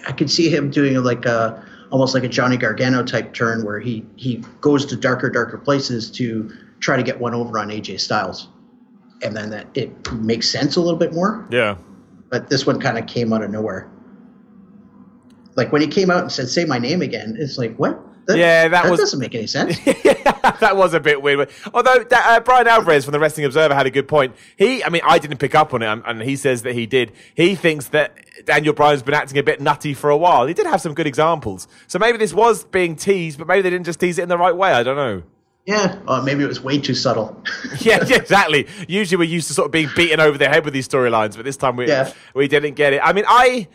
I could see him doing almost like a Johnny Gargano type turn where he goes to darker places to try to get one over on AJ Styles, and then it makes sense a little bit more. Yeah. But this one kind of came out of nowhere. Like when he came out and said, "Say my name again," it's like, what? That doesn't make any sense. That was a bit weird. Although Brian Alvarez from the Wrestling Observer had a good point. I didn't pick up on it, and he says that he did. He thinks that Daniel Bryan's been acting a bit nutty for a while. He did have some good examples. So maybe this was being teased, but maybe they didn't just tease it in the right way. I don't know. Yeah, maybe it was way too subtle. Yeah, exactly. Usually we're used to sort of being beaten over the head with these storylines, but this time we didn't get it. I mean, I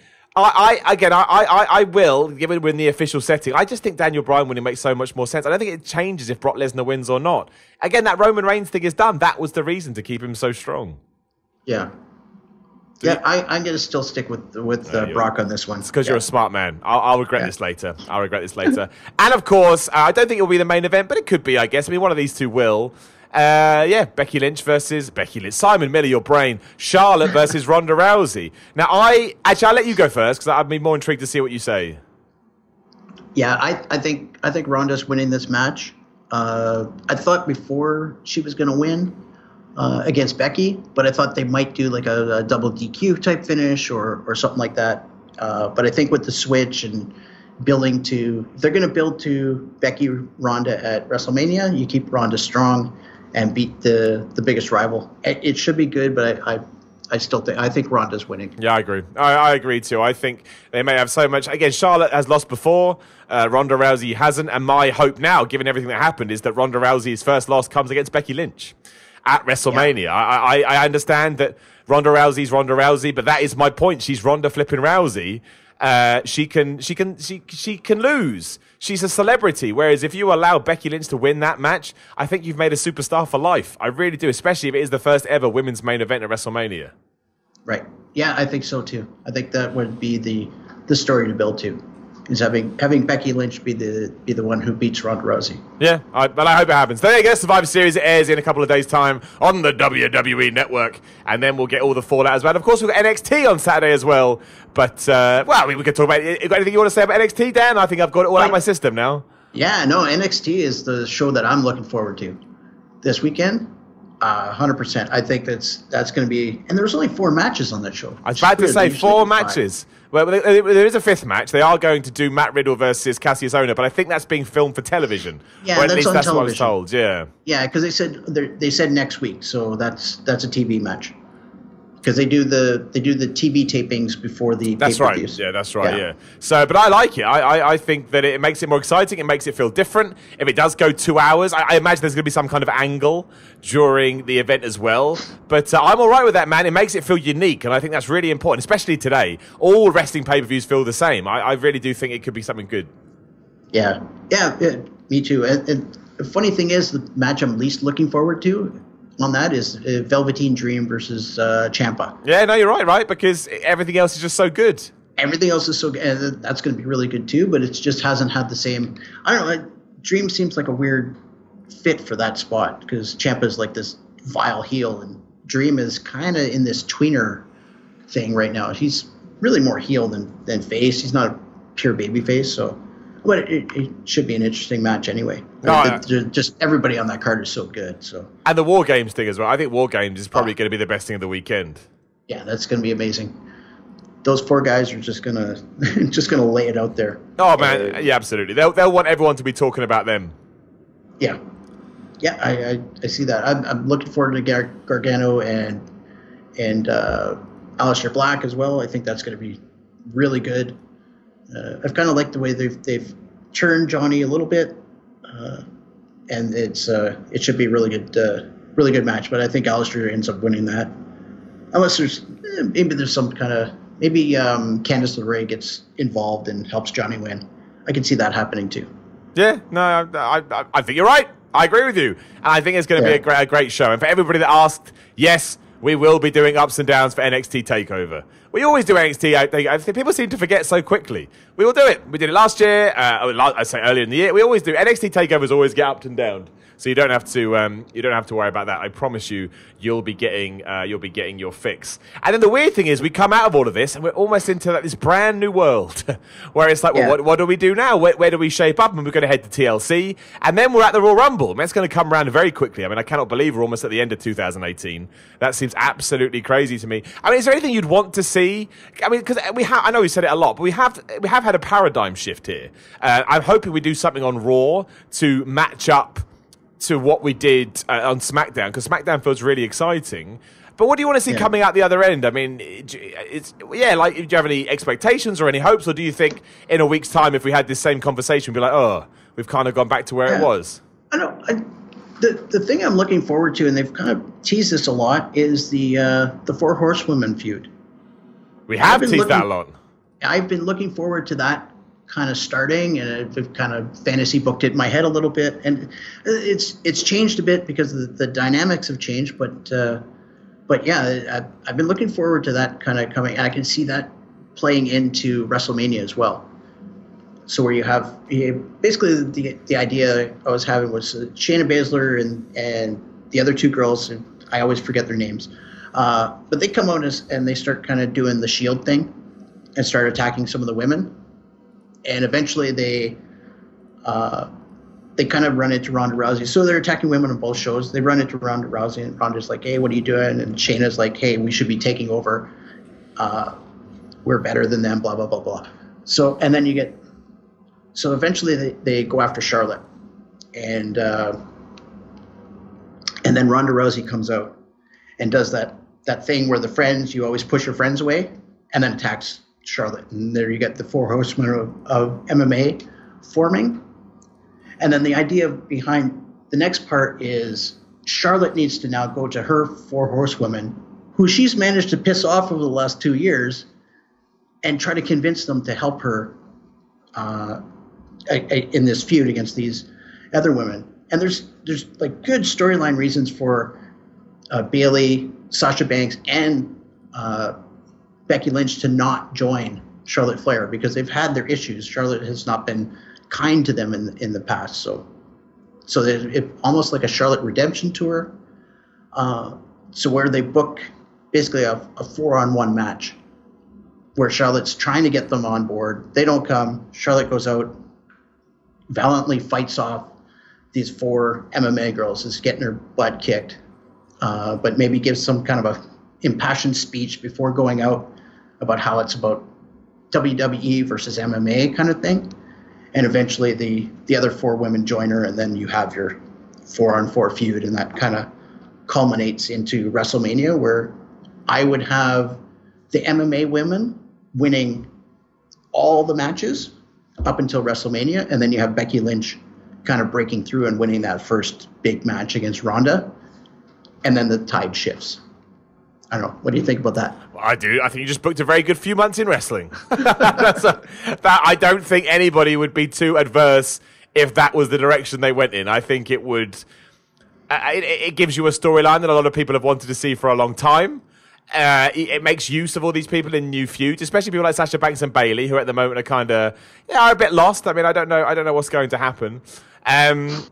will, given we're in the official setting, I just think Daniel Bryan winning makes so much more sense. I don't think it changes if Brock Lesnar wins or not. Again, that Roman Reigns thing is done. That was the reason to keep him so strong. Yeah. I'm going to still stick with Brock on this one. It's because you're a smart man. I'll regret this later. And of course, I don't think it'll be the main event, but it could be, I guess. I mean, one of these two will. Becky Lynch versus Simon Miller, your brain. Charlotte versus Ronda Rousey. Now, I'll let you go first because I'd be more intrigued to see what you say. Yeah, I think Ronda's winning this match. I thought before she was going to win against Becky, but I thought they might do like a double DQ type finish or something like that. But I think with the switch and building to, if they're going to build to Becky Ronda at WrestleMania, you keep Ronda strong and beat the biggest rival. It should be good, but I think Ronda's winning. Yeah, I agree. I agree too. I think they may have so much. Again, Charlotte has lost before. Ronda Rousey hasn't. And my hope now, given everything that happened, is that Ronda Rousey's first loss comes against Becky Lynch at WrestleMania. Yeah. I understand that Ronda Rousey's Ronda Rousey, but that is my point. She's Ronda flipping Rousey. She can lose. She's a celebrity. Whereas if you allow Becky Lynch to win that match, I think you've made a superstar for life. I really do, especially if it is the first ever women's main event at WrestleMania. Right. Yeah, I think so too. I think that would be the story to build to, is having Becky Lynch be the one who beats Ronda Rousey. Yeah, but I hope it happens. There you go, Survivor Series. It airs in a couple of days' time on the WWE Network, and then we'll get all the fallout as well. Of course, we've got NXT on Saturday as well. But we could talk about it. Got anything you want to say about NXT, Dan? I think I've got it all out of my system now. Yeah, no, NXT is the show that I'm looking forward to this weekend. 100%. I think that's going to be, and there's only 4 matches on that show. I was about to say 4 matches. Well, there is a 5th match. They are going to do Matt Riddle versus Cassius Ohno, but I think that's being filmed for television. Yeah, at least on that's television. What I was told. Yeah. Yeah, because they said next week, so that's a TV match. Because they do the TV tapings before the pay-per-views. Yeah, that's right. Yeah. So, but I like it. I think that it makes it more exciting. It makes it feel different. If it does go 2 hours, I imagine there's going to be some kind of angle during the event as well. But I'm all right with that, man. It makes it feel unique, and I think that's really important, especially today. All wrestling pay-per-views feel the same. I really do think it could be something good. Yeah, me too. And the funny thing is, the match I'm least looking forward to on that is Velveteen Dream versus Champa. Yeah, no, you're right, because everything else is just so good. Everything else is so good, and that's going to be really good too, but it just hasn't had the same, I don't know, Dream seems like a weird fit for that spot, because Champa is like this vile heel, and Dream is kind of in this tweener thing right now. He's really more heel than face. He's not a pure baby face, so... But it should be an interesting match anyway. Just everybody on that card is so good. So, and the War Games thing as well. I think War Games is probably going to be the best thing of the weekend. Yeah, that's going to be amazing. Those 4 guys are just gonna lay it out there. Oh man, yeah, absolutely. They'll want everyone to be talking about them. Yeah, I see that. I'm looking forward to Gargano and Aleister Black as well. I think that's going to be really good. I've kind of liked the way they've turned Johnny a little bit, and it should be a really good match. But I think Aleister ends up winning that, unless there's some kind of Candice LeRae gets involved and helps Johnny win. I can see that happening too. Yeah, no, I think you're right. I agree with you, and I think it's going to be a great show. And for everybody that asked, yes, we will be doing ups and downs for NXT TakeOver. We always do NXT. I think people seem to forget so quickly. We will do it. We did it last year. I say earlier in the year. We always do. NXT TakeOvers always get up and down. So you don't have to worry about that. I promise you, you'll be getting your fix. And then the weird thing is, we come out of all of this, and we're almost into this brand new world, where it's like, well, what do we do now? Where do we shape up? And we're going to head to TLC, and then we're at the Royal Rumble. That's going to come around very quickly. I mean, I cannot believe we're almost at the end of 2018. That seems absolutely crazy to me. I mean, is there anything you'd want to see? I mean, because I know we said it a lot, but we have had a paradigm shift here. I'm hoping we do something on Raw to match up to what we did on SmackDown, because SmackDown feels really exciting. But what do you want to see coming out the other end? I mean, do you have any expectations or any hopes, or do you think in a week's time, if we had this same conversation, we'd be like, oh, we've kind of gone back to where it was? I know. The thing I'm looking forward to, and they've kind of teased this a lot, is the Four Horsewomen feud. We have teased that a lot. I've been looking forward to that kind of starting, and I've kind of fantasy booked it in my head a little bit, and it's changed a bit because the dynamics have changed, but yeah, I've been looking forward to that kind of coming, and I can see that playing into WrestleMania as well. So where you have basically the idea I was having was Shayna Baszler and the other two girls, and I always forget their names, but they come out and they start kind of doing the Shield thing and start attacking some of the women, and eventually they kind of run into Ronda Rousey. So they're attacking women on both shows. They run into Ronda Rousey, and Ronda's like, "Hey, what are you doing?" And Shayna's like, "Hey, we should be taking over. We're better than them." Blah blah blah blah. So and then so eventually they go after Charlotte, and then Ronda Rousey comes out and does that thing where you always push your friends away, and then attacks Charlotte. And there you get the Four Horsemen of MMA forming. And then the idea behind the next part is Charlotte needs to now go to her Four Horsewomen, who she's managed to piss off over the last 2 years, and try to convince them to help her in this feud against these other women. And there's like good storyline reasons for Bayley, Sasha Banks, and Becky Lynch to not join Charlotte Flair because they've had their issues. Charlotte has not been kind to them in the past. So it's almost like a Charlotte redemption tour. So where they book basically a 4-on-1 match where Charlotte's trying to get them on board. They don't come. Charlotte goes out, valiantly fights off these 4 MMA girls, is getting her butt kicked, but maybe gives some kind of a impassioned speech before going out about how it's about WWE versus MMA kind of thing. And eventually the other 4 women join her, and then you have your 4-on-4 feud, and that kind of culminates into WrestleMania, where I would have the MMA women winning all the matches up until WrestleMania, and then you have Becky Lynch kind of breaking through and winning that first big match against Ronda, and then the tide shifts. I don't know. What do you think about that? Well, I do. I think you just booked a very good few months in wrestling. I don't think anybody would be too adverse if that was the direction they went in. I think it would. It gives you a storyline that a lot of people have wanted to see for a long time. It makes use of all these people in new feuds, especially people like Sasha Banks and Bayley, who at the moment are kind of are a bit lost. I mean, I don't know what's going to happen. And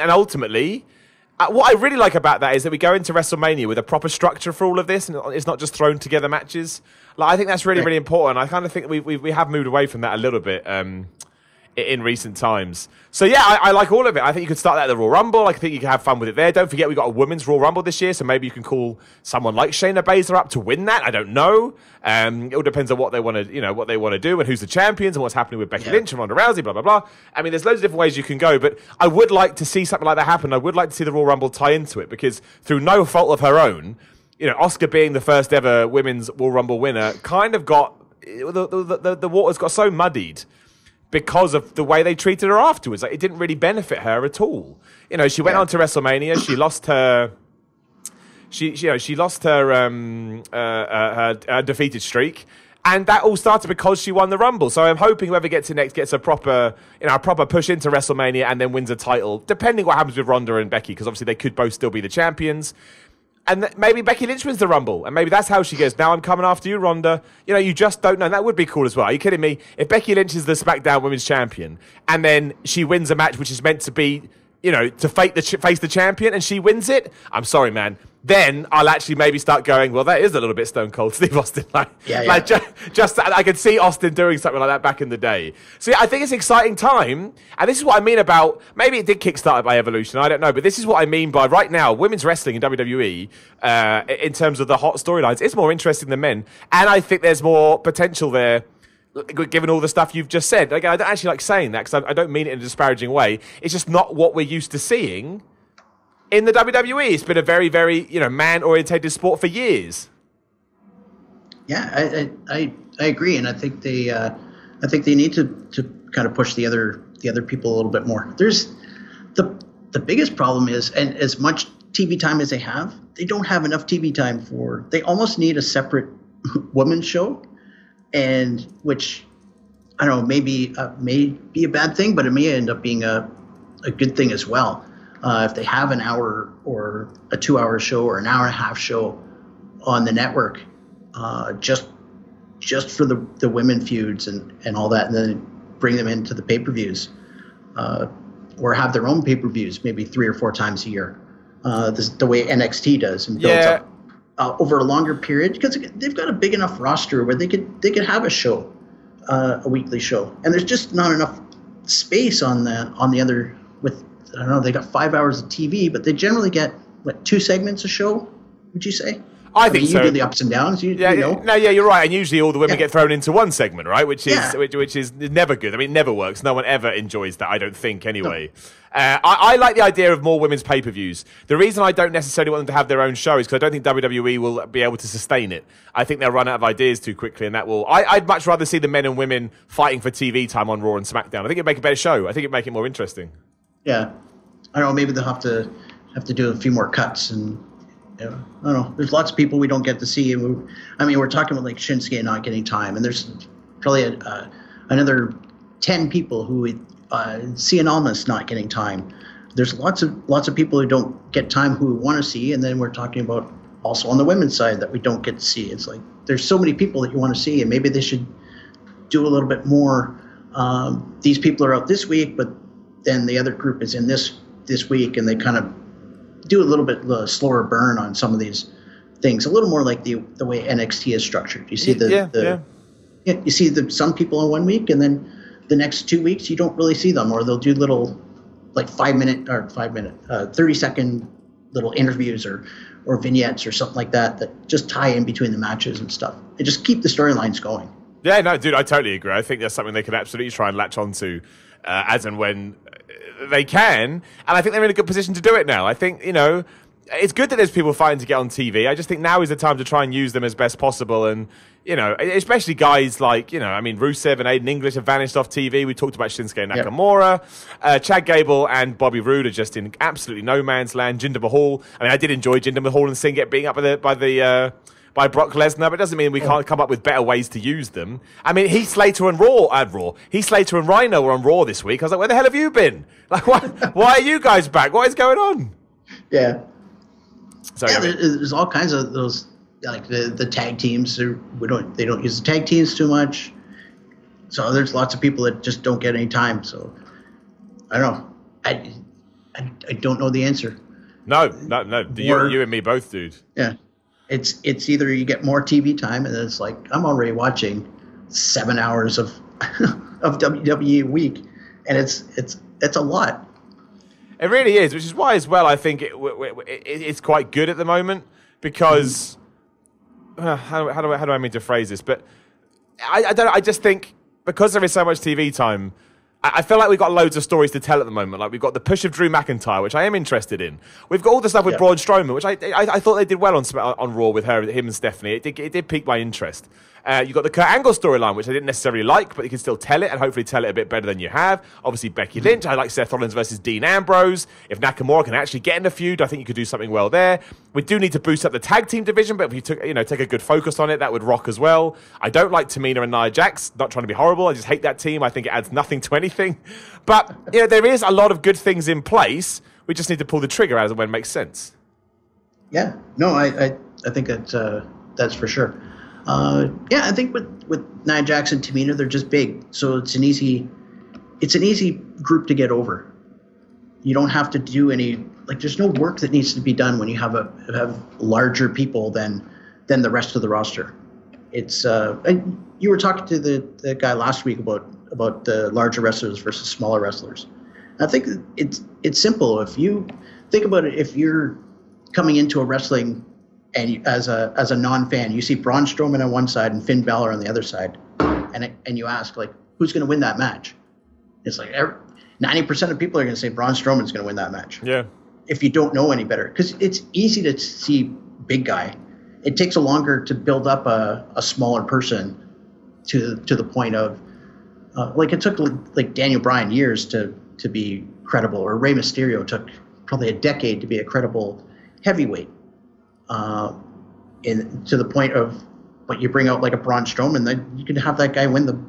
ultimately. What I really like about that is that we go into WrestleMania with a proper structure for all of this, and it's not just thrown together matches. Like, I think that's really, really important. I kind of think we have moved away from that a little bit in recent times. So yeah, I like all of it. I think you could start that at the Royal Rumble. I think you can have fun with it there. Don't forget we got a women's Royal Rumble this year, so maybe you can call someone like Shayna Baszler up to win that. I don't know. It all depends on what they want to do and who's the champions and what's happening with Becky Lynch and Ronda Rousey, blah blah blah. I mean, there's loads of different ways you can go, but I would like to see something like that happen. I would like to see the Royal Rumble tie into it, because through no fault of her own, Asuka being the first ever women's Royal Rumble winner kind of got the waters got so muddied because of the way they treated her afterwards. Like, it didn't really benefit her at all. She went on to WrestleMania. She lost her. She lost her defeated streak, and that all started because she won the Rumble. So I'm hoping whoever gets it next gets a proper push into WrestleMania and then wins a title, depending what happens with Ronda and Becky, because obviously they could both still be the champions. And maybe Becky Lynch wins the Rumble, and maybe that's how she goes, now I'm coming after you, Ronda. You just don't know. And that would be cool as well. Are you kidding me? If Becky Lynch is the SmackDown Women's Champion, and then she wins a match which is meant to be, to face the champion, and she wins it, I'm sorry, man. Then I'll actually maybe start going, well, that is a little bit Stone Cold Steve Austin. I could see Austin doing something like that back in the day. So yeah, I think it's an exciting time. And this is what I mean about, maybe it did kickstart by Evolution, I don't know. But this is what I mean by right now, women's wrestling in WWE, in terms of the hot storylines, it's more interesting than men. And I think there's more potential there, given all the stuff you've just said. Again, I don't actually like saying that because I don't mean it in a disparaging way. It's just not what we're used to seeing in the WWE. It's been a very, very, man-orientated sport for years. Yeah, I agree, and I think they need to kind of push the other people a little bit more. There's the the biggest problem is, and as much TV time as they don't have enough TV time they almost need a separate women's show, and which, I don't know, may be a bad thing, but it may end up being a good thing as well. If they have an hour or a 2-hour show or an hour and a half show on the network, just for the women feuds and all that, and then bring them into the pay-per-views, or have their own pay-per-views maybe 3 or 4 times a year, the way NXT does, and builds up over a longer period, because they've got a big enough roster where they could have a show, a weekly show, and there's just not enough space on the other. With, I don't know, they got 5 hours of TV, but they generally get 2 segments a show. Would you say? I think so. You do the ups and downs. You know. No, you're right. And usually all the women get thrown into one segment, right? Which is never good. I mean, it never works. No one ever enjoys that, I don't think, anyway. No. I like the idea of more women's pay-per-views. The reason I don't necessarily want them to have their own show is because I don't think WWE will be able to sustain it. I think they'll run out of ideas too quickly, and that will... I'd much rather see the men and women fighting for TV time on Raw and SmackDown. I think it'd make a better show. I think it'd make it more interesting. Yeah. I don't know, maybe they'll have to do a few more cuts, and I don't know. There's lots of people we don't get to see. And we're talking about Shinsuke not getting time, and there's probably another 10 people who Cien Almas not getting time. There's lots of people who don't get time who we want to see, and then we're talking about also on the women's side that we don't get to see. It's like there's so many people that you want to see, and maybe they should do a little bit more. These people are out this week, but then the other group is in this week, and they kind of do a little bit slower burn on some of these things, a little more like the way NXT is structured. You see you see some people in 1 week, and then the next 2 weeks you don't really see them, or they'll do little 30-second little interviews or vignettes or something like that just tie in between the matches and stuff. They just keep the storylines going. Yeah, no, dude, I totally agree. I think that's something they can absolutely try and latch onto as and when they can, and I think they're in a good position to do it now. I think, it's good that there's people fighting to get on TV. I just think now is the time to try and use them as best possible, and, especially guys like, Rusev and Aiden English have vanished off TV. We talked about Shinsuke Nakamura. Chad Gable and Bobby Roode are just in absolutely no man's land. Jinder Mahal. I did enjoy Jinder Mahal and Singh get beaten up by Brock Lesnar, but it doesn't mean we can't come up with better ways to use them. Heath Slater and Heath Slater and Rhino were on Raw this week. I was like, where the hell have you been? Why are you guys back? What is going on? Yeah. So there's all kinds of those, the tag teams. They don't use the tag teams too much. So there's lots of people that just don't get any time. So I don't know. I don't know the answer. No. You and me both, dude. Yeah. It's either you get more TV time, and then it's like I'm already watching 7 hours of WWE a week, and it's a lot. It really is, which is why as well I think it's quite good at the moment, because how do I mean to phrase this? But I just think because there is so much TV time, I feel like we've got loads of stories to tell at the moment. Like, we've got the push of Drew McIntyre, which I am interested in. We've got all the stuff with Braun Strowman, which I thought they did well on Raw with him and Stephanie. It did pique my interest. You've got the Kurt Angle storyline, which I didn't necessarily like, but you can still tell it, and hopefully tell it a bit better than you have. Obviously, Becky Lynch. I like Seth Rollins versus Dean Ambrose. If Nakamura can actually get in the feud, I think you could do something well there. We do need to boost up the tag team division, but if you take a good focus on it, that would rock as well. I don't like Tamina and Nia Jax. Not trying to be horrible. I just hate that team. I think it adds nothing to anything. But there is a lot of good things in place. We just need to pull the trigger as and when it makes sense. Yeah. No, I think that's for sure. I think with Nia Jax and Tamina, they're just big, so it's an easy group to get over. You don't have to do any there's no work that needs to be done when you have larger people than the rest of the roster. It's you were talking to the guy last week about the larger wrestlers versus smaller wrestlers. I think it's simple. If you think about it, if you're coming into a wrestling and as a non-fan, you see Braun Strowman on one side and Finn Balor on the other side, and you ask who's going to win that match? It's 90% of people are going to say Braun Strowman's going to win that match. Yeah. If you don't know any better, because it's easy to see big guy. It takes a longer to build up a smaller person to the point of it took Daniel Bryan years to be credible, or Rey Mysterio took probably a decade to be a credible heavyweight. To the point of, but you bring out like a Braun Strowman, then you can have that guy win the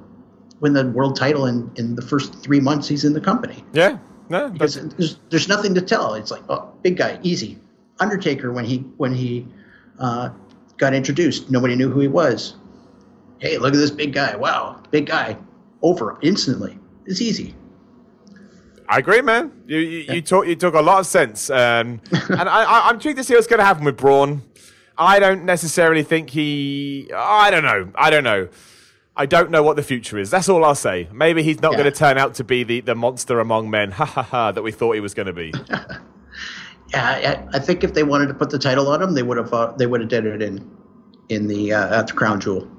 world title in the first 3 months he's in the company. Yeah, no, because there's nothing to tell. It's like, oh, big guy, easy. Undertaker when he got introduced, nobody knew who he was. Hey, look at this big guy! Wow, big guy, over instantly. It's easy. I agree, man. You took a lot of sense, and I'm intrigued to see what's going to happen with Braun. I don't necessarily think I don't know. I don't know what the future is. That's all I'll say. Maybe he's not going to turn out to be the monster among men, that we thought he was going to be. Yeah, I think if they wanted to put the title on him, they would have did it in the at the Crown Jewel.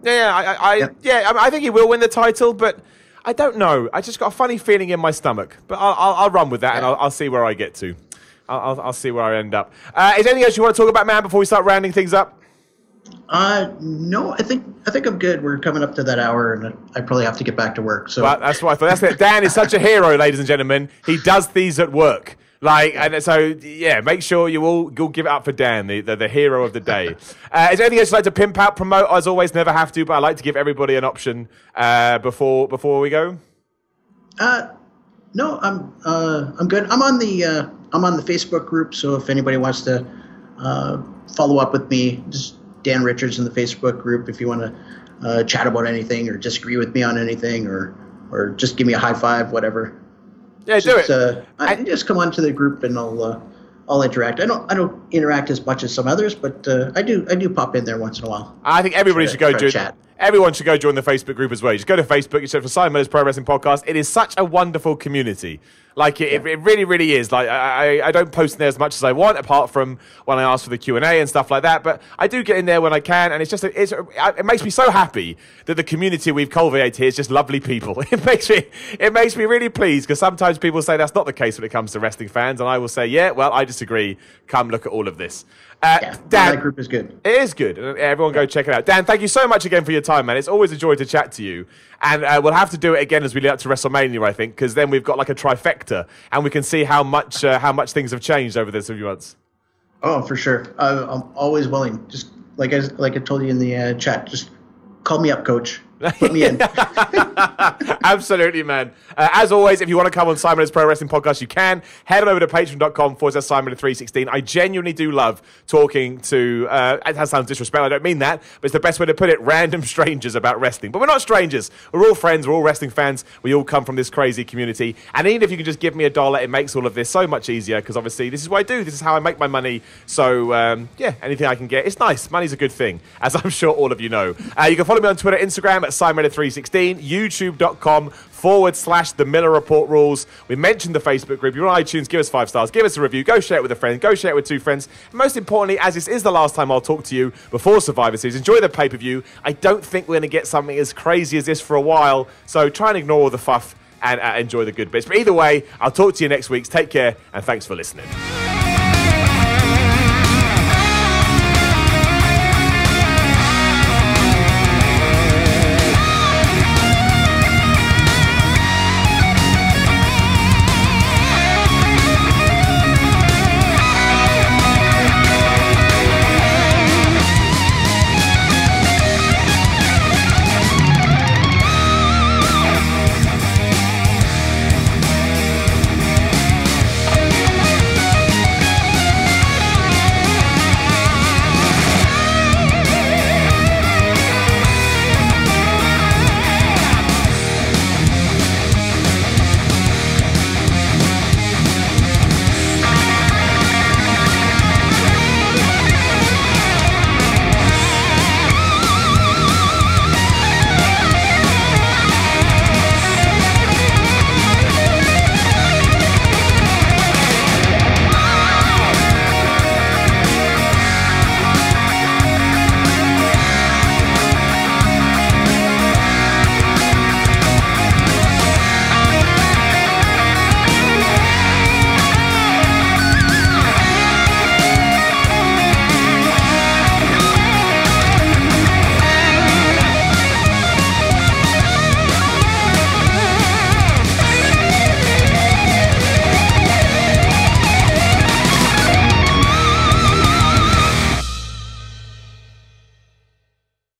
I think he will win the title, but I don't know. I just got a funny feeling in my stomach. But I'll run with that, and I'll see where I get to. I'll see where I end up. Is there anything else you want to talk about, man, before we start rounding things up? No, I think I'm good. We're coming up to that hour, and I probably have to get back to work. So that's what I thought. That's it. Dan is such a hero, ladies and gentlemen. He does these at work. And so, yeah, make sure you all give it up for Dan, the hero of the day. Is there anything else you'd like to pimp out, promote? As always, never have to, but I like to give everybody an option before we go. No, I'm good. I'm on the Facebook group, so if anybody wants to follow up with me, just Dan Richards in the Facebook group. If you want to chat about anything or disagree with me on anything, or just give me a high five, whatever. Yeah, do it. I just come onto the group and I'll interact. I don't interact as much as some others, but I do pop in there once in a while. I think everybody should go join. Everyone should go join the Facebook group as well. You just go to Facebook, you search for Simon Miller's Pro Wrestling Podcast. It is such a wonderful community. Like, it really, really is. Like, I don't post in there as much as I want, apart from when I ask for the Q&A and stuff like that. But I do get in there when I can, and it makes me so happy that the community we've cultivated here is just lovely people. It makes me really pleased, because sometimes people say that's not the case when it comes to wrestling fans, and I will say, yeah, well, I disagree. Come look at all of this. Dan, that group is good. It is good. Everyone go check it out. Dan, thank you so much again for your time, man. It's always a joy to chat to you. And we'll have to do it again as we lead up to WrestleMania, I think, because then we've got like a trifecta, and we can see how much things have changed over this few months. Oh, for sure. I'm always willing. Just like I told you in the chat, just call me up, coach. Put me in. Absolutely, man. As always, if you want to come on Simon's Pro Wrestling Podcast, you can. Head on over to patreon.com/Simon316. I genuinely do love talking to, that sounds disrespectful, I don't mean that, but it's the best way to put it, random strangers about wrestling. But we're not strangers. We're all friends. We're all wrestling fans. We all come from this crazy community. And even if you can just give me $1, it makes all of this so much easier, because obviously this is what I do. This is how I make my money. So, anything I can get. It's nice. Money's a good thing, as I'm sure all of you know. You can follow me on Twitter, Instagram, at SimonMiller316, YouTube.com/The Miller Report Rules. We mentioned the Facebook group. You're on iTunes, give us 5 stars, give us a review, go share it with a friend, go share it with 2 friends. And most importantly, as this is the last time I'll talk to you before Survivor Series, enjoy the pay-per-view. I don't think we're going to get something as crazy as this for a while, so try and ignore all the fuff and enjoy the good bits. But either way, I'll talk to you next week. Take care, and thanks for listening.